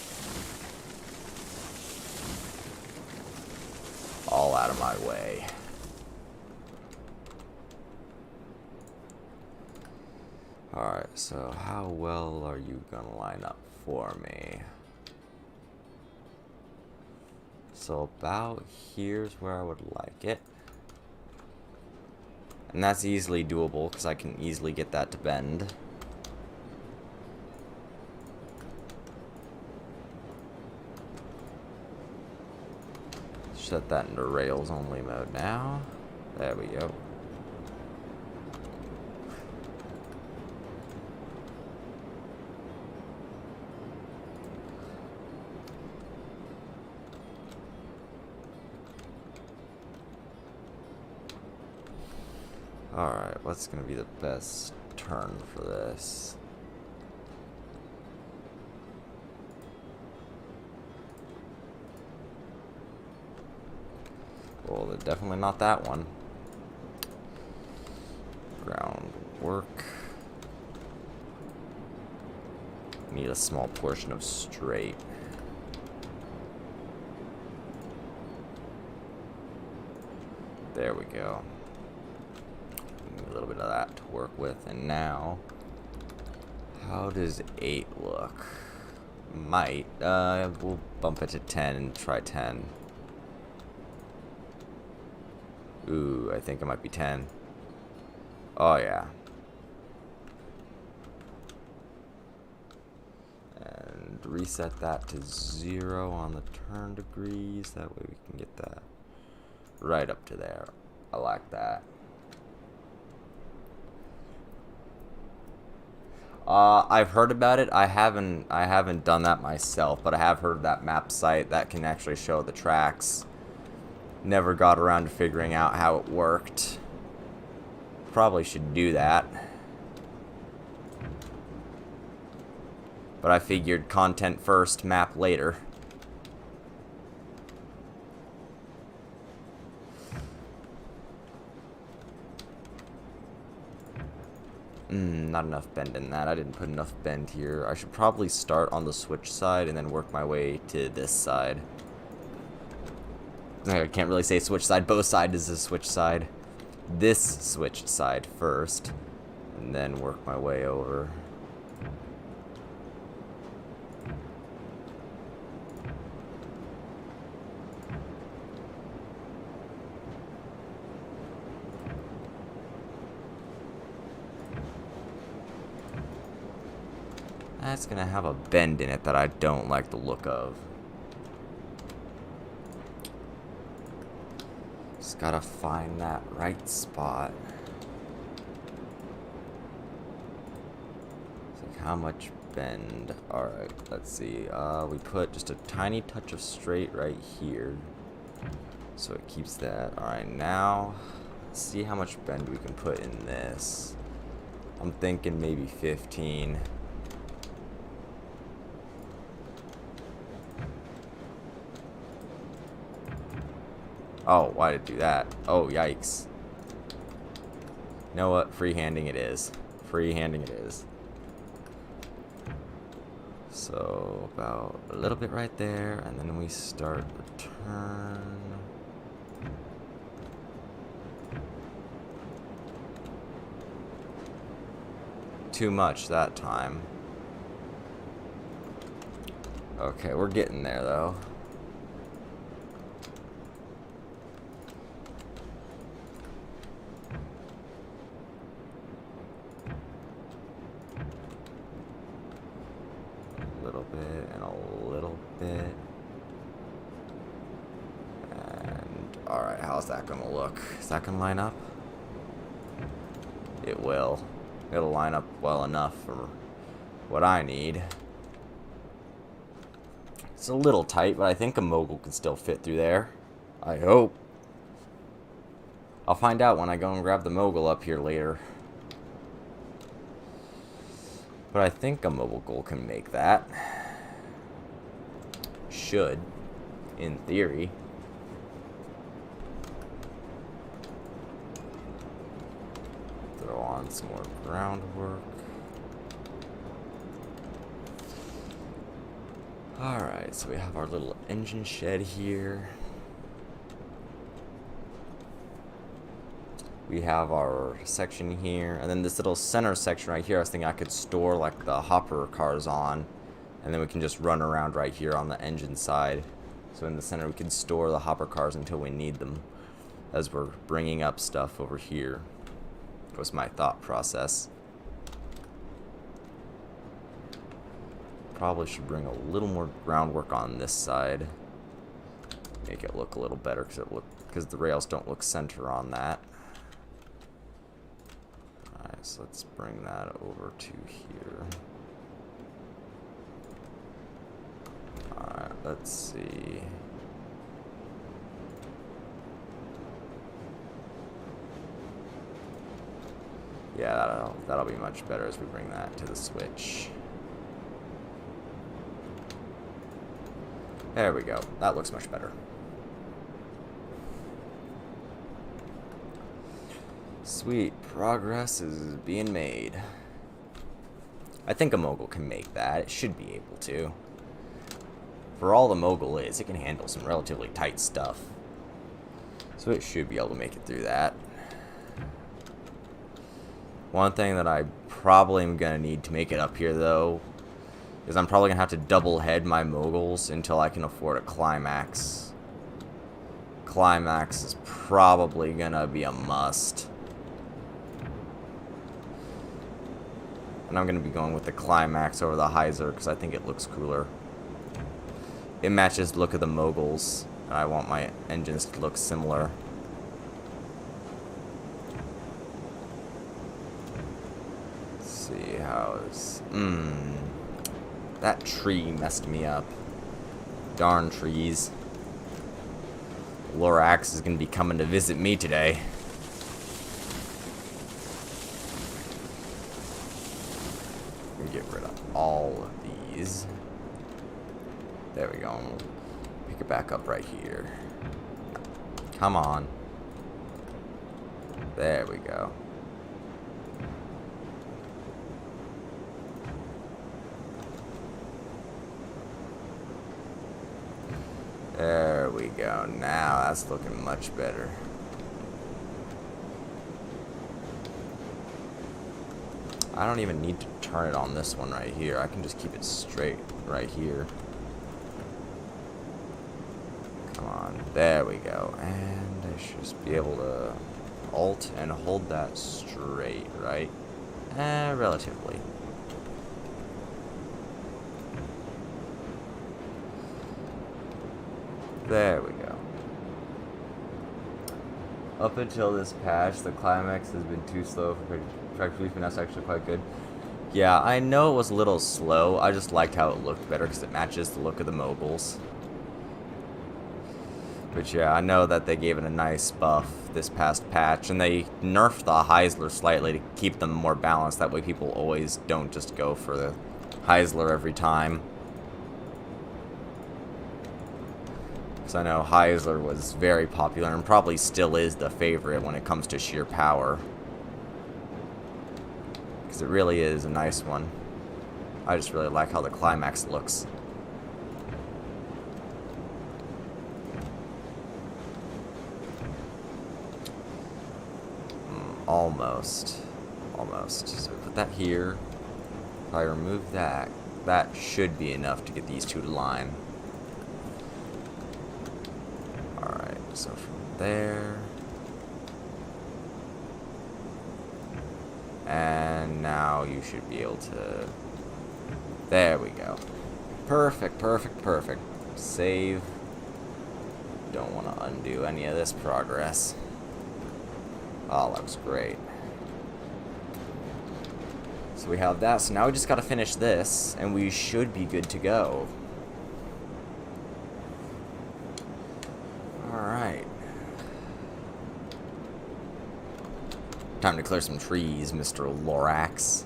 All out of my way. Alright, so how well are you gonna line up for me? So about here's where I would like it. And that's easily doable because I can easily get that to bend. Set that into rails only mode now. There we go. Alright, what's going to be the best turn for this? Well, definitely not that one. Groundwork. Need a small portion of straight. There we go. A little bit of that to work with. And now, how does 8 look? Might. We'll bump it to 10 and try 10. Ooh, I think it might be 10. Oh, yeah. And reset that to 0 on the turn degrees. That way we can get that right up to there. I like that. I've heard about it. I haven't done that myself, but I have heard of that map site that can actually show the tracks. Never got around to figuring out how it worked. Probably should do that. But I figured content first, map later. Not enough bend in that. I didn't put enough bend here. I should probably start on the switch side and then work my way to this side. I can't really say switch side. Both sides is the switch side. This switch side first, and then work my way over. That's gonna have a bend in it that I don't like the look of. Just gotta find that right spot. It's like how much bend? Alright, let's see. We put just a tiny touch of straight right here. So it keeps that. Alright, now let's see how much bend we can put in this. I'm thinking maybe 15. Oh, why did it do that? Oh, yikes. You know what? Freehanding it is. Freehanding it is. So, about a little bit right there, and then we start the turn. Too much that time. Okay, we're getting there, though. Alright, how's that gonna look? Is that gonna line up? It will. It'll line up well enough for what I need. It's a little tight, but I think a mogul can still fit through there. I hope. I'll find out when I go and grab the mogul up here later. But I think a mogul can make that. Should, in theory. Throw on some more groundwork. Alright, so we have our little engine shed here. We have our section here, and then this little center section right here, I was thinking I could store like the hopper cars on, and then we can just run around right here on the engine side. So in the center we can store the hopper cars until we need them, as we're bringing up stuff over here. Was my thought process. Probably should bring a little more groundwork on this side. Make it look a little better because the rails don't look center on that. Alright, so let's bring that over to here. Alright, let's see. Yeah, that'll be much better as we bring that to the switch. There we go. That looks much better. Sweet. Progress is being made. I think a mogul can make that. It should be able to. For all the mogul is, it can handle some relatively tight stuff. So it should be able to make it through that. One thing that I probably am going to need to make it up here, though, is I'm probably going to have to double head my moguls until I can afford a climax. Climax is probably going to be a must. And I'm going to be going with the climax over the hyzer because I think it looks cooler. It matches the look of the moguls, and I want my engines to look similar. See how is that tree messed me up. Darn trees. Lorax is gonna be coming to visit me today. Get rid of all of these. There we go. Pick it back up right here. Come on. There we go. There we go. Now that's looking much better. I don't even need to turn it on this one right here. I can just keep it straight right here. Come on. There we go. And I should just be able to alt and hold that straight, right? Relatively. There we go. Up until this patch, the climax has been too slow for track relief, and that's actually quite good. Yeah, I know it was a little slow. I just liked how it looked better because it matches the look of the moguls. But yeah, I know that they gave it a nice buff this past patch, and they nerfed the Heisler slightly to keep them more balanced. That way people always don't just go for the Heisler every time. I know Heisler was very popular and probably still is the favorite when it comes to sheer power. Because it really is a nice one. I just really like how the climax looks. Almost. Almost. So we put that here. If I remove that, that should be enough to get these two to line. So from there, and now you should be able to, there we go. Perfect, perfect, perfect. Save. Don't want to undo any of this progress. Oh, that was great. So we have that, so now we just got to finish this, and we should be good to go. Time to clear some trees, Mr. Lorax.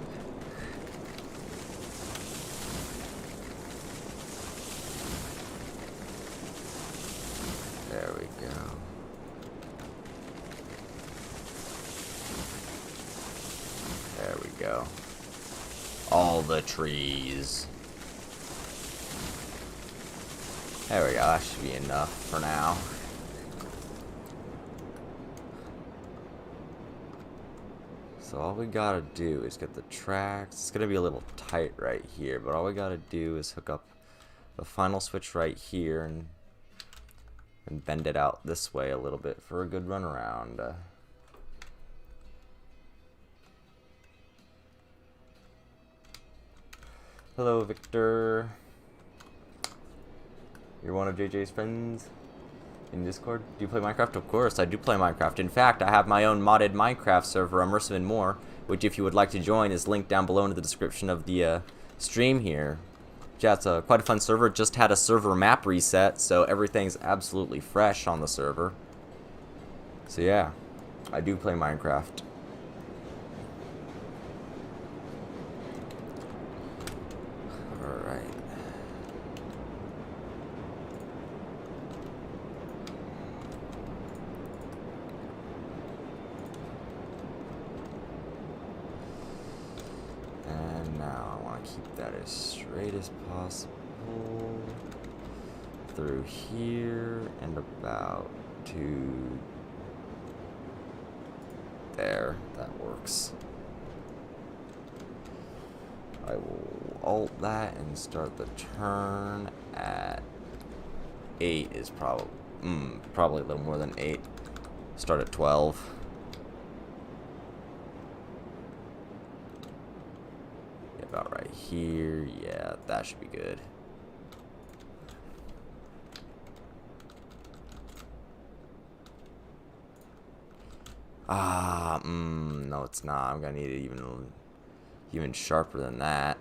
There we go. There we go. All the trees. There we go, that should be enough for now. So all we gotta do is get the tracks. It's gonna be a little tight right here, but all we gotta do is hook up the final switch right here, and And bend it out this way a little bit for a good run around. Hello, Victor. You're one of JJ's friends in Discord. Do you play Minecraft? Of course, I do play Minecraft. In fact, I have my own modded Minecraft server, Immersive and More, which if you would like to join is linked down below in the description of the stream here. Yeah, it's quite a fun server. It just had a server map reset, so everything's absolutely fresh on the server. So yeah, I do play Minecraft. Alright. And now I want to keep that as straight as possible through here and about to there. That works. I will alt that and start the turn at 8 is probably a little more than 8. Start at 12. Yeah, about right here. Yeah, that should be good. No, it's not. I'm gonna need it even sharper than that.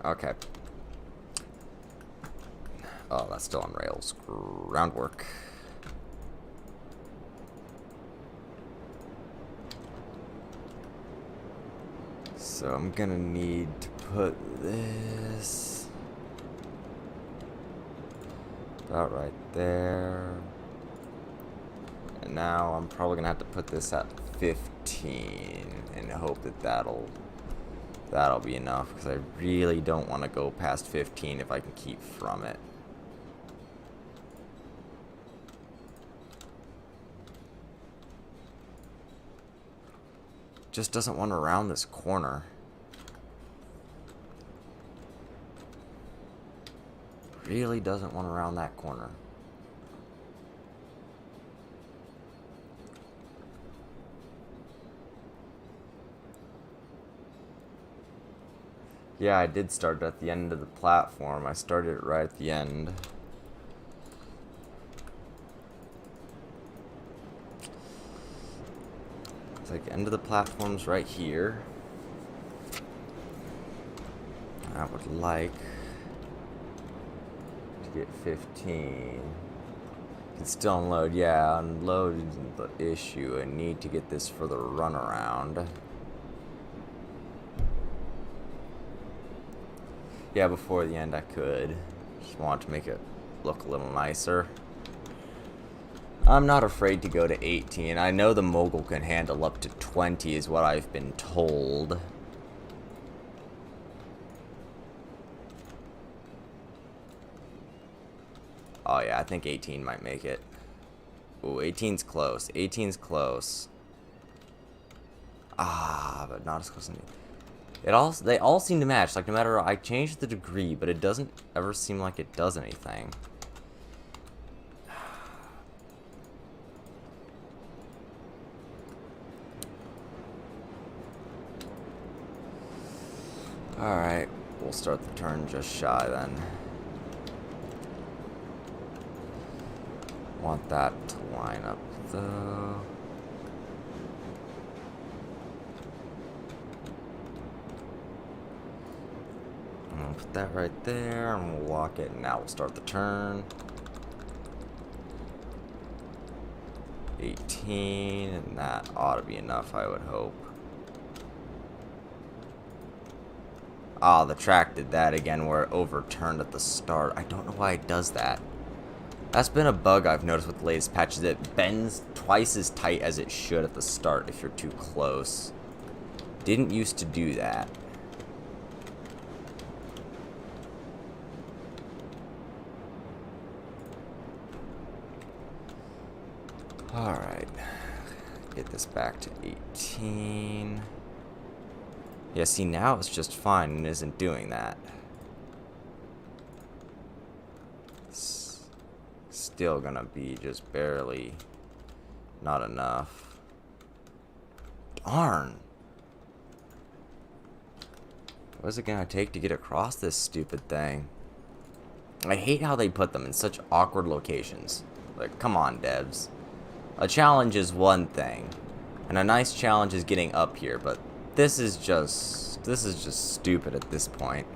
Okay. Oh, that's still on rails. Groundwork. So I'm gonna need to put this about right there. And now I'm probably gonna have to put this at 15 and hope that that'll be enough, because I really don't want to go past 15 if I can keep from it. Just doesn't want to round this corner. Really doesn't want to round that corner. Yeah, I did start at the end of the platform. I started it right at the end. It's like the end of the platform's right here. I would like to get 15. Can still unload. Yeah, unload isn't the issue. I need to get this for the runaround. Yeah, before the end I could. Just want to make it look a little nicer. I'm not afraid to go to 18. I know the mogul can handle up to 20 is what I've been told. Oh yeah, I think 18 might make it. Ooh, 18's close. 18's close. Ah, but not as close as they all seem to match. Like, no matter, I changed the degree, but it doesn't ever seem like it does anything. Alright, we'll start the turn just shy then. Want that to line up though. I'm gonna put that right there and we'll lock it, and now we'll start the turn. 18, and that ought to be enough, I would hope. Ah, the track did that again where it overturned at the start. I don't know why it does that. That's been a bug I've noticed with the latest patches. It bends twice as tight as it should at the start if you're too close. Didn't used to do that. Alright. Get this back to 18. Yeah, see, now it's just fine and isn't doing that. still gonna be just barely not enough. Darn. What is it gonna take to get across this stupid thing? I hate how they put them in such awkward locations. Like, come on, devs. A challenge is one thing, and a nice challenge is getting up here, but this is just stupid at this point.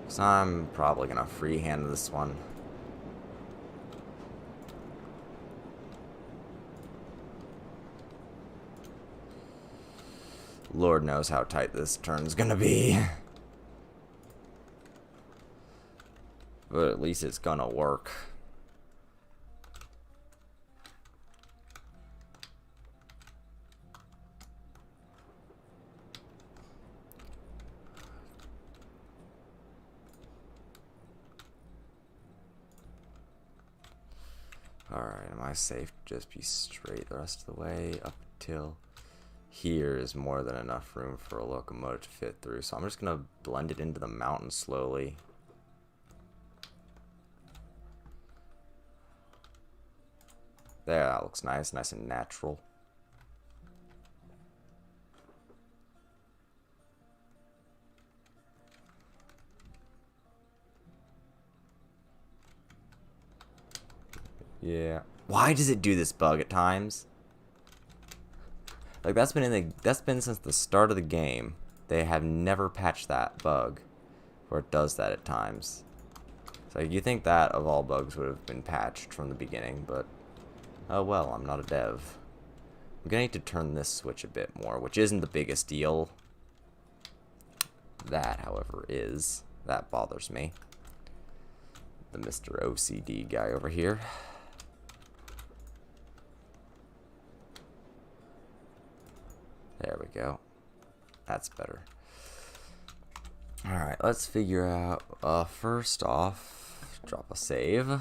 So I'm probably gonna freehand this one. Lord knows how tight this turn's gonna be. But at least it's gonna work. Alright, am I safe to just be straight the rest of the way up till here is more than enough room for a locomotive to fit through, so I'm just gonna blend it into the mountain slowly. There, that looks nice and natural. Yeah. Why does it do this bug at times? Like, that's been since the start of the game. They have never patched that bug where it does that at times. So you think that of all bugs would have been patched from the beginning, but oh well, I'm not a dev. I'm gonna need to turn this switch a bit more, which isn't the biggest deal. That, however, is. That bothers me. The Mr. OCD guy over here. There we go. That's better. Alright, let's figure out, first off, drop a save.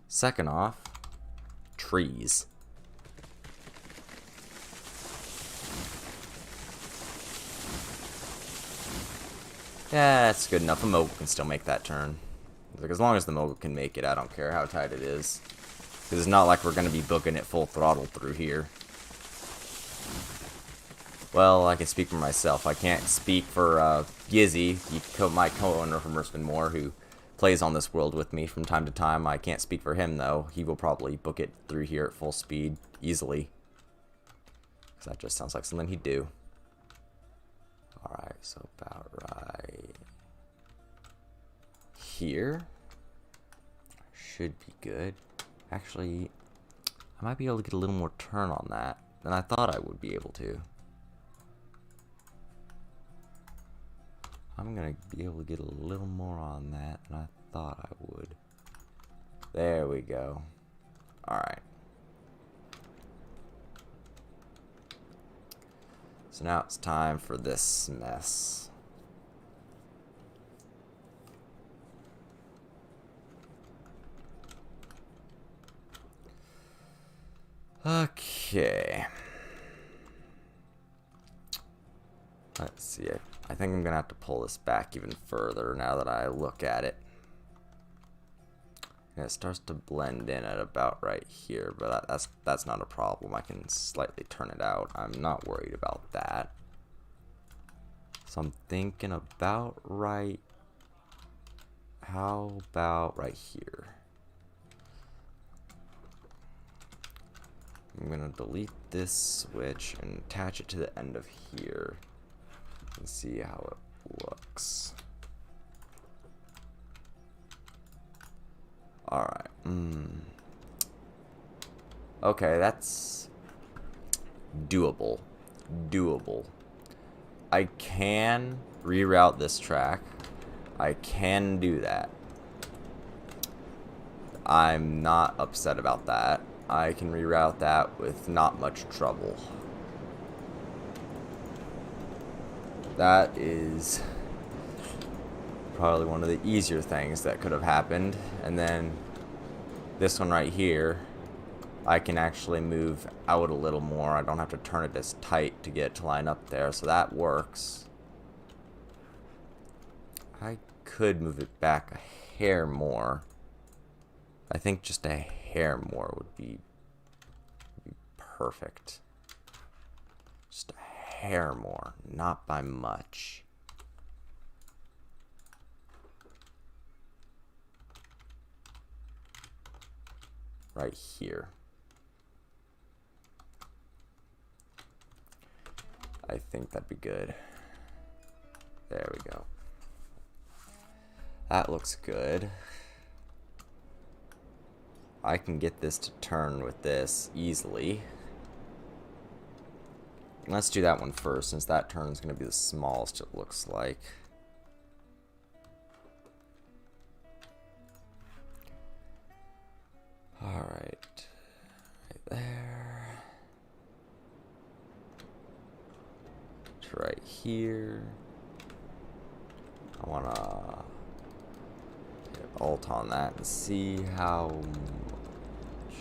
Second off, trees. Yeah, that's good enough. A mogul can still make that turn. Like, as long as the mogul can make it, I don't care how tight it is. Because it's not like we're going to be booking it full throttle through here. Well, I can speak for myself. I can't speak for Gizzy, my co-owner from Immersive and More, who plays on this world with me from time to time. I can't speak for him, though. He will probably book it through here at full speed, easily. Because that just sounds like something he'd do. Alright, so about right here. Should be good. Actually, I might be able to get a little more turn on that than I thought I would be able to. I'm gonna be able to get a little more on that than I thought I would. There we go. Alright. So now it's time for this mess. Okay. Let's see. I think I'm gonna have to pull this back even further now that I look at it. And it starts to blend in at about right here, but that's not a problem. I can slightly turn it out. I'm not worried about that. So I'm thinking about right. How about right here? I'm gonna delete this switch and attach it to the end of here. And see how it looks. Alright. Okay, that's doable. I can reroute this track. I can do that. I'm not upset about that. I can reroute that with not much trouble. That is probably one of the easier things that could have happened. And then this one right here, I can actually move out a little more. I don't have to turn it as tight to get it to line up there, so that works. I could move it back a hair more. I think just a hair more would be perfect. Just a hair more, not by much. Right here. I think that'd be good. There we go. That looks good. I can get this to turn with this easily. Let's do that one first, since that turn is going to be the smallest it looks like. Alright. Right there. It's right here. I want to hit Alt on that and see how much.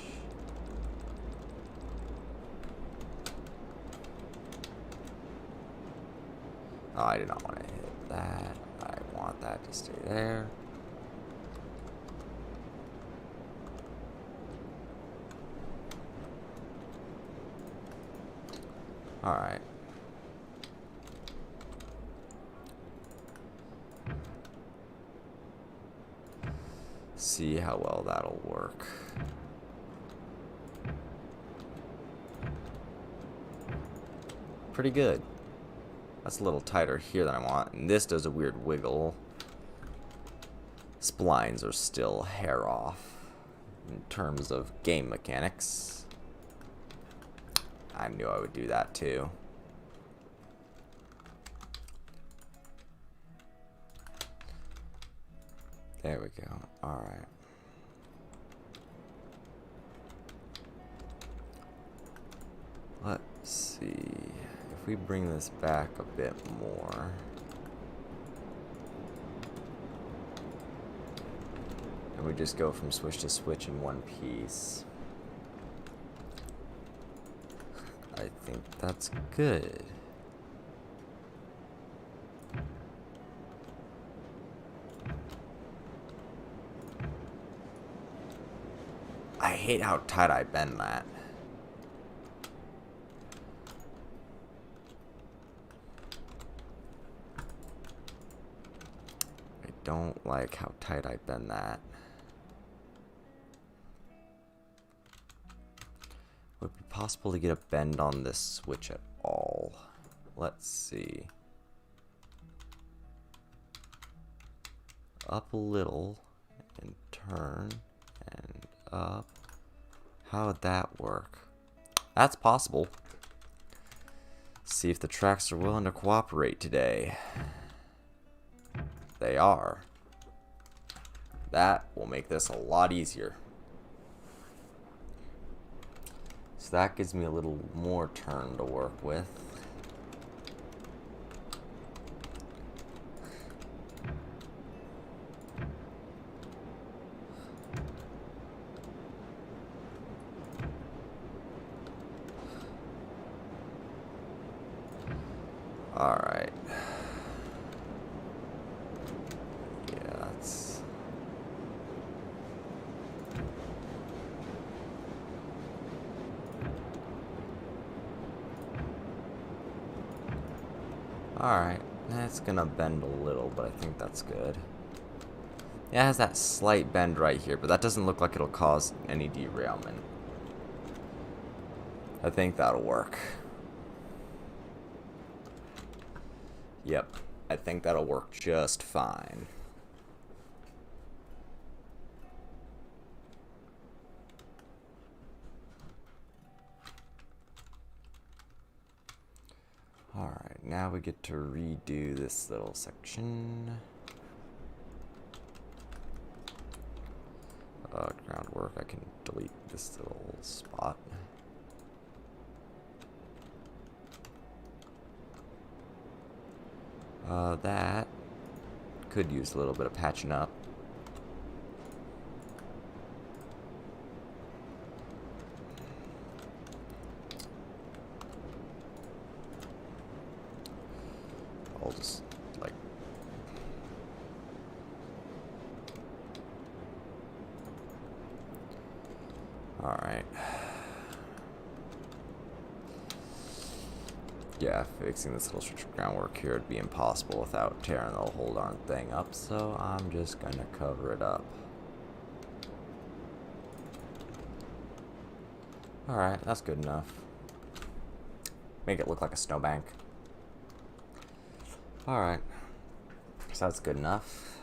Oh, I do not want to hit that. I want that to stay there. Alright. See how well that'll work. Pretty good. That's a little tighter here than I want, and this does a weird wiggle. Splines are still hair off in terms of game mechanics. I knew I would do that too. There we go. Alright. Let's see. If we bring this back a bit more. And we just go from switch to switch in one piece. I think that's good. I hate how tight I bend that. I don't like how tight I bend that. Would it be possible to get a bend on this switch at all? Let's see. Up a little and turn and up. How would that work? That's possible. See if the tracks are willing to cooperate today. They are. That will make this a lot easier. So that gives me a little more turn to work with. Alright. Yeah, that's... Alright. That's gonna bend a little, but I think that's good. Yeah, it has that slight bend right here, but that doesn't look like it'll cause any derailment. I think that'll work. Yep, I think that'll work just fine. Alright, now we get to redo this little section. Groundwork, I can delete this little spot. That could use a little bit of patching up. I'll just, like... Alright. Yeah, fixing this little stretch of groundwork here would be impossible without tearing the whole darn thing up, so I'm just gonna cover it up. Alright, that's good enough. Make it look like a snowbank. Alright. So that's good enough.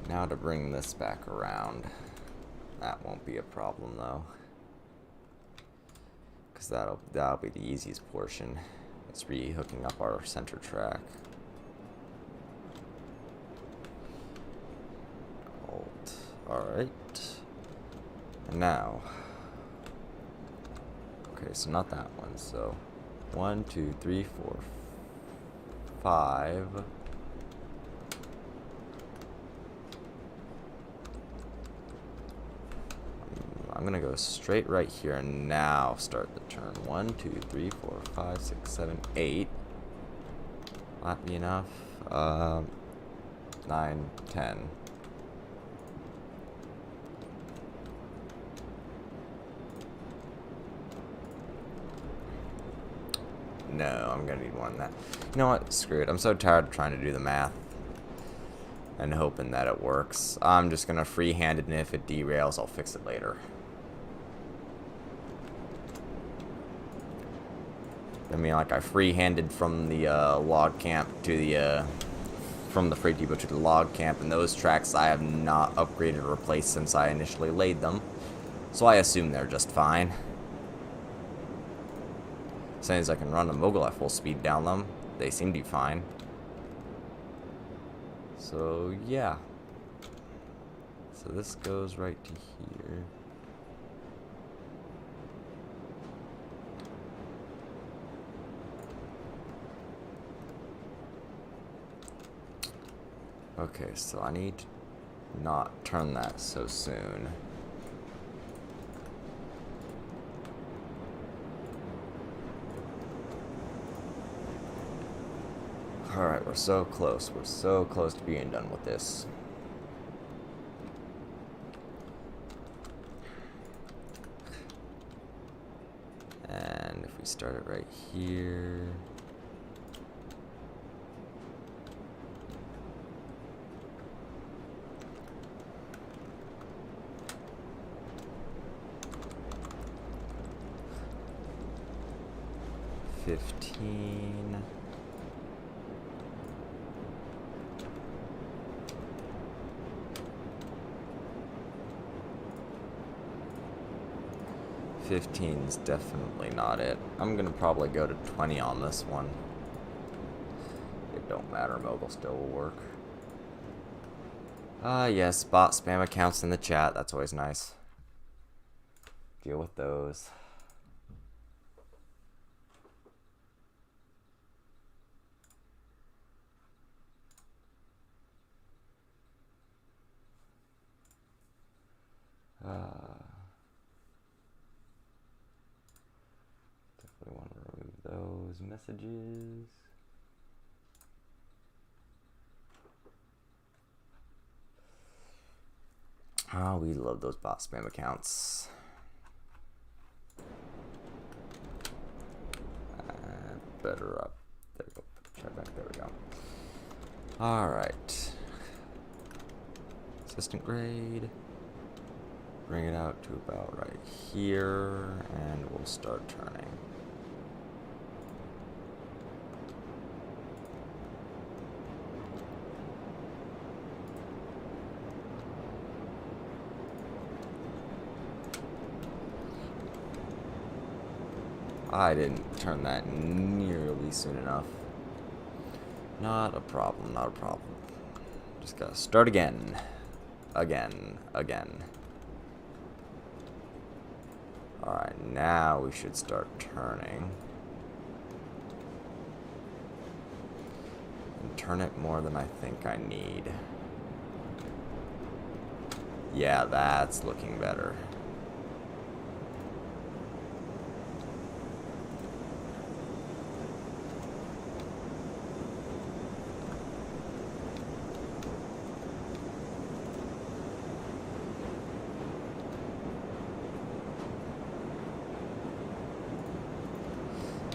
Now to bring this back around. That won't be a problem though. Because that'll be the easiest portion. It's re-hooking up our center track. Alt. Alright. And now. Okay, so not that one. So 1, 2, 3, 4, 5. I'm gonna go straight right here and now start the turn. 1, 2, 3, 4, 5, 6, 7, 8. Will that be enough? 9, 10. No, I'm gonna need more than that. You know what? Screw it. I'm so tired of trying to do the math and hoping that it works. I'm just gonna freehand it, and if it derails, I'll fix it later. I mean, like, I free-handed from the log camp to the from the freight depot to the log camp, and those tracks I have not upgraded or replaced since I initially laid them, so I assume they're just fine. As soon as I can run a mogul at full speed down them, they seem to be fine. So yeah. So this goes right to here. Okay, so I need to not turn that so soon. Alright, we're so close. We're so close to being done with this. And if we start it right here... $15. $15's definitely not it. I'm gonna probably go to 20 on this one. It don't matter, mogul still will work. Yes, bot spam accounts in the chat. That's always nice. Deal with those. Definitely want to remove those messages. Oh, we love those bot spam accounts. Better up. There we go. Check back. There we go. Alright. Assistant grade. Bring it out to about right here, and we'll start turning. I didn't turn that nearly soon enough. Not a problem, not a problem. Just gotta start again. Again. Alright, now we should start turning. And turn it more than I think I need. Yeah, that's looking better.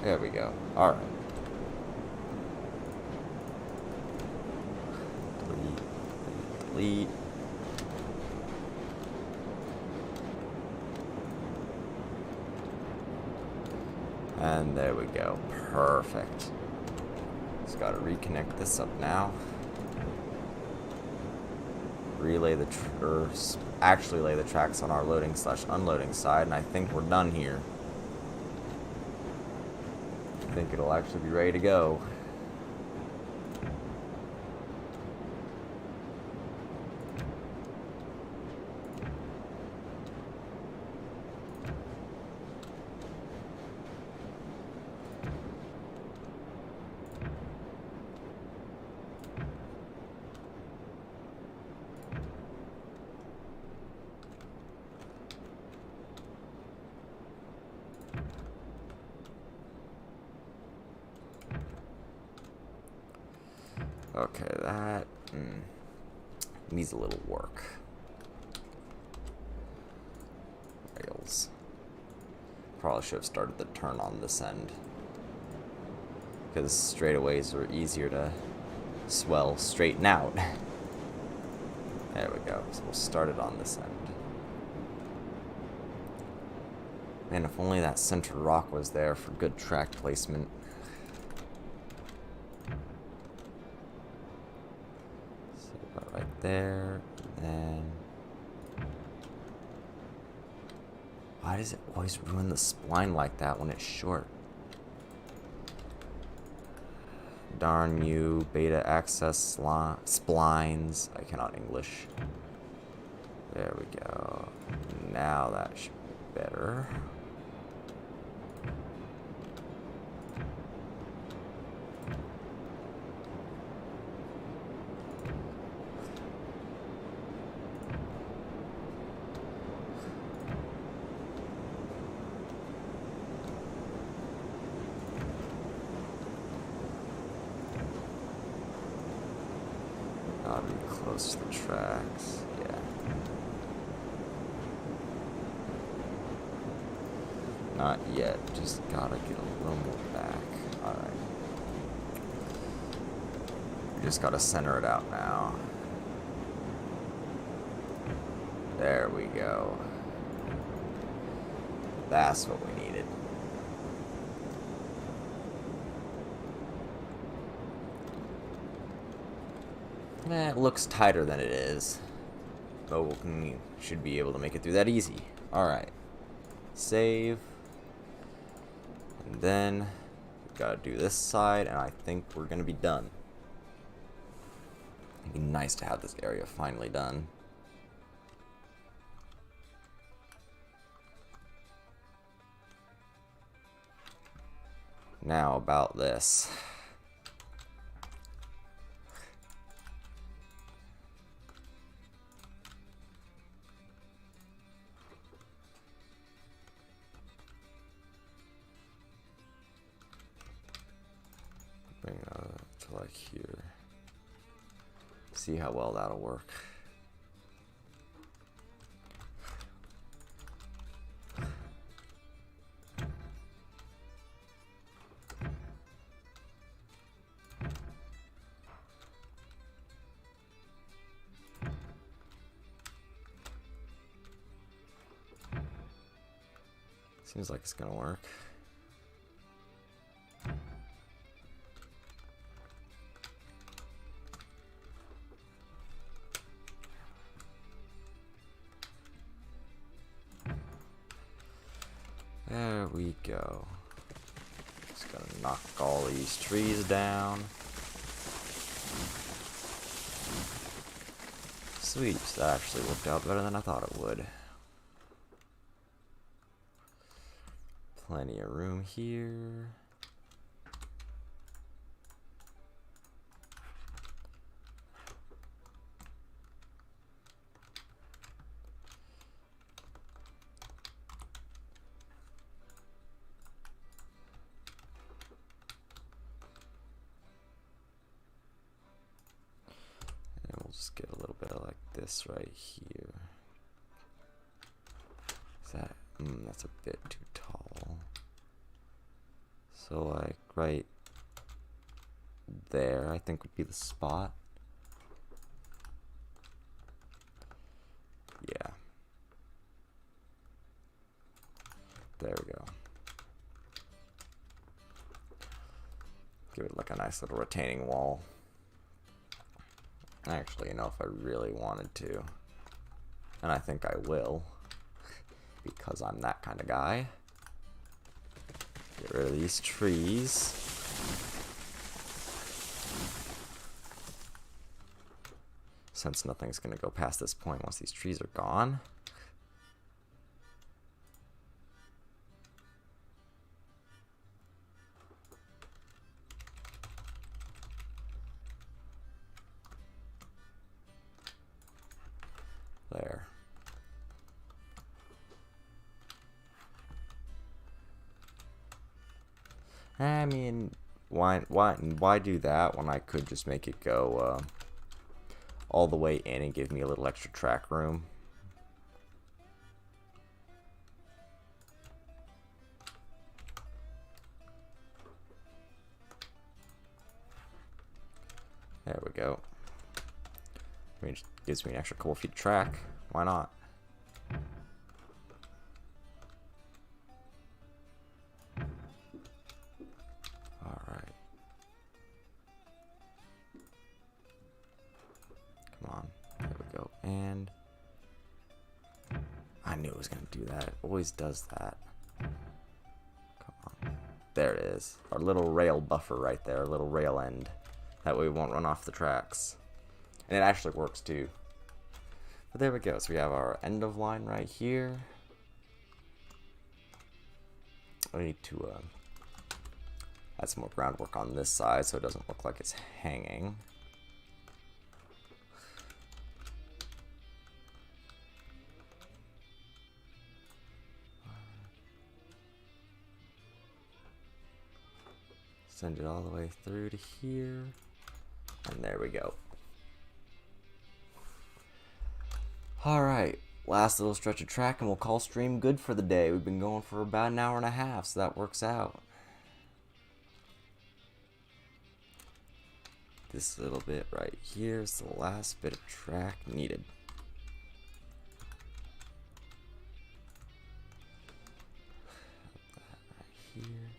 There we go. Alright. Delete. And there we go. Perfect. Just gotta reconnect this up now. Relay the actually lay the tracks on our loading/unloading side, and I think we're done here. I think it'll actually be ready to go. Okay, that needs a little work. Rails. Probably should have started the turn on this end, because straightaways are easier to straighten out. There we go. So we'll start it on this end. Man, if only that center rock was there for good track placement. Right there, and then why does it always ruin the spline like that when it's short? Darn you, beta access splines. I cannot English. There we go. Now that should be better. Gotta be close to the tracks, yeah. Not yet, just gotta get a little more back. Alright. We just gotta center it out now. There we go. That's what we needed. It looks tighter than it is. But we should be able to make it through that easy. Alright. Save. And then we've got to do this side, and I think we're going to be done. It'd be nice to have this area finally done. Now about this. Bring it to like here. See how well that'll work. Seems like it's gonna work. There we go. Just gotta knock all these trees down. Sweet, that actually worked out better than I thought it would. Plenty of room here. And we'll just get a little bit of like this right here. Is that, that's a bit too tall. So So like right there, I think would be the spot. Yeah. There we go. Give it like a nice little retaining wall. Actually, you know, if I really wanted to, and I think I will, because I'm that kind of guy, get rid of these trees. Since nothing's going to go past this point once these trees are gone. There. I mean, why do that when I could just make it go all the way in and give me a little extra track room? There we go. I mean, it gives me an extra couple feet of track. Why not? Alright. Come on. There we go. And I knew it was going to do that. It always does that. Come on. There it is. Our little rail buffer right there. Our little rail end. That way we won't run off the tracks. And it actually works too. But there we go. So we have our end of line right here. I need to add some more groundwork on this side so it doesn't look like it's hanging. Send it all the way through to here. And there we go. Alright, last little stretch of track and we'll call stream good for the day. We've been going for about an hour and a half, so that works out. This little bit right here is the last bit of track needed. Put that right here.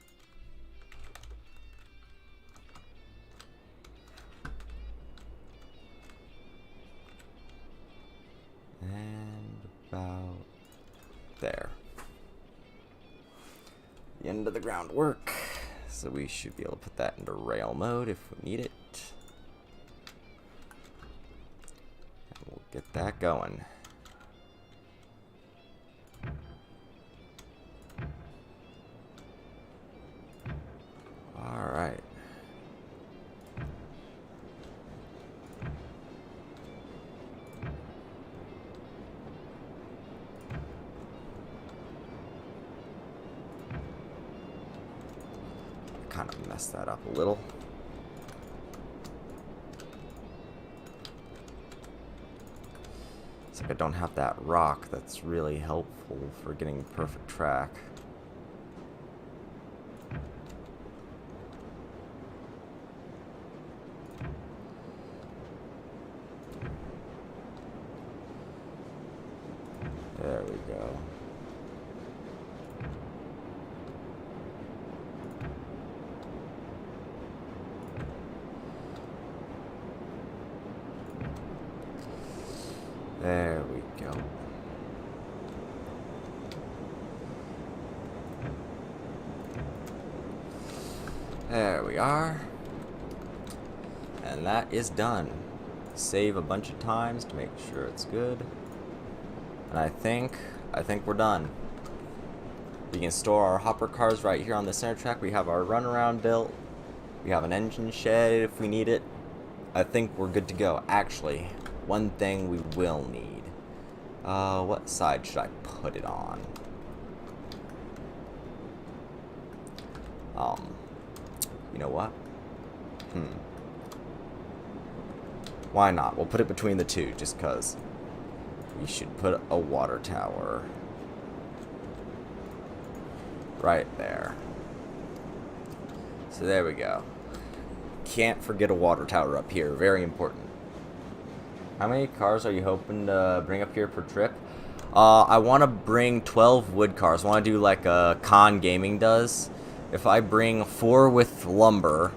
And about there. The end of the groundwork. So we should be able to put that into rail mode if we need it. And we'll get that going. Alright. Kind of messed that up a little. It's like I don't have that rock that's really helpful for getting perfect track. There we go. There we go. There we are. And that is done. Save a bunch of times to make sure it's good. And I think we're done. We can store our hopper cars right here on the center track. We have our runaround built. We have an engine shed if we need it. I think we're good to go. Actually, one thing we will need. What side should I put it on? You know what? Why not? We'll put it between the two, just cause. We should put a water tower right there. So there we go. Can't forget a water tower up here. Very important. How many cars are you hoping to bring up here per trip? I want to bring 12 wood cars. I want to do like KreativeKng Gaming does. If I bring 4 with lumber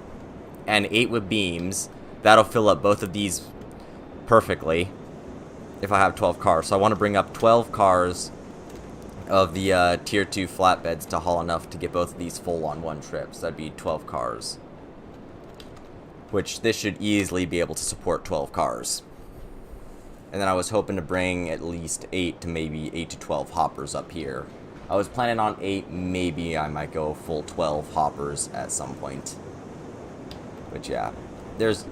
and 8 with beams, that'll fill up both of these perfectly if I have 12 cars. So I want to bring up 12 cars of the tier 2 flatbeds to haul enough to get both of these full on one trip. So that'd be 12 cars. Which this should easily be able to support 12 cars. And then I was hoping to bring at least 8 to maybe 8 to 12 hoppers up here. I was planning on 8, maybe I might go full 12 hoppers at some point. But yeah,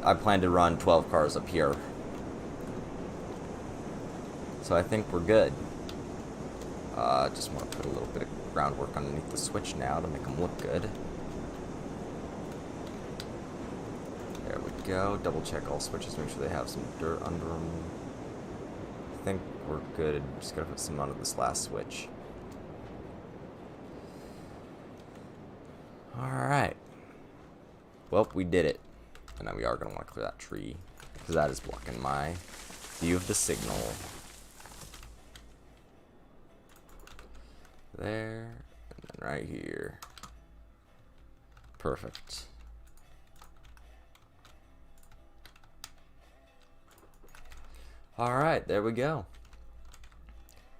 I plan to run 12 cars up here. So I think we're good. Just want to put a little bit of groundwork underneath the switch now to make them look good. There we go. Double check all switches, make sure they have some dirt under them. I think we're good. Just gotta put some under this last switch. Alright. Well, we did it. And now we are gonna want to clear that tree, because that is blocking my view of the signal. There, and then right here. Perfect. Alright, there we go.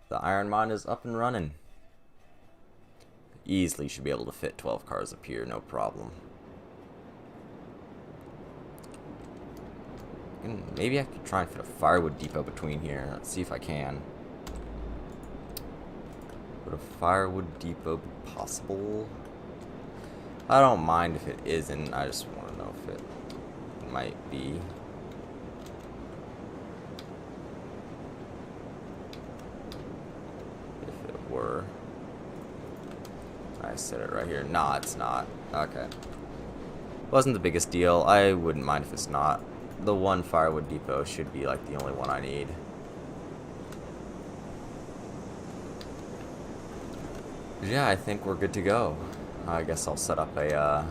The iron mine is up and running. Easily should be able to fit 12 cars up here, no problem. And maybe I could try and fit a firewood depot between here. Let's see if I can. Would a firewood depot be possible? I don't mind if it isn't. I just want to know if it might be. If it were. I said it right here. Nah, it's not. Okay. Wasn't the biggest deal. I wouldn't mind if it's not. The one firewood depot should be like the only one I need. Yeah, I think we're good to go. I guess I'll set up a,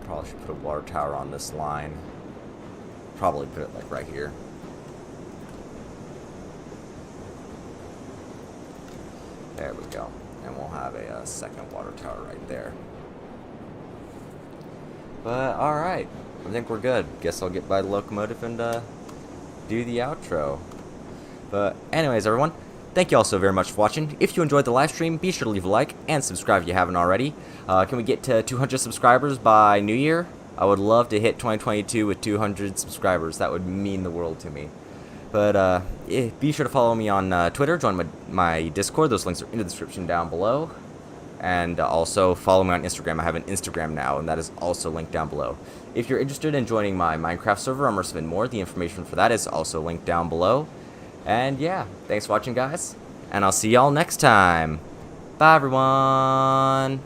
probably should put a water tower on this line. Probably put it like right here. There we go. And we'll have a second water tower right there. But, alright. I think we're good. Guess I'll get by the locomotive and do the outro. But, anyways, everyone. Thank you all so very much for watching. If you enjoyed the live stream, be sure to leave a like and subscribe if you haven't already. Can we get to 200 subscribers by New Year? I would love to hit 2022 with 200 subscribers. That would mean the world to me. But be sure to follow me on Twitter, join my Discord. Those links are in the description down below. And also follow me on Instagram. I have an Instagram now, and that is also linked down below. If you're interested in joining my Minecraft server, Immersive and More, the information for that is also linked down below. And yeah, thanks for watching, guys, and I'll see y'all next time. Bye, everyone.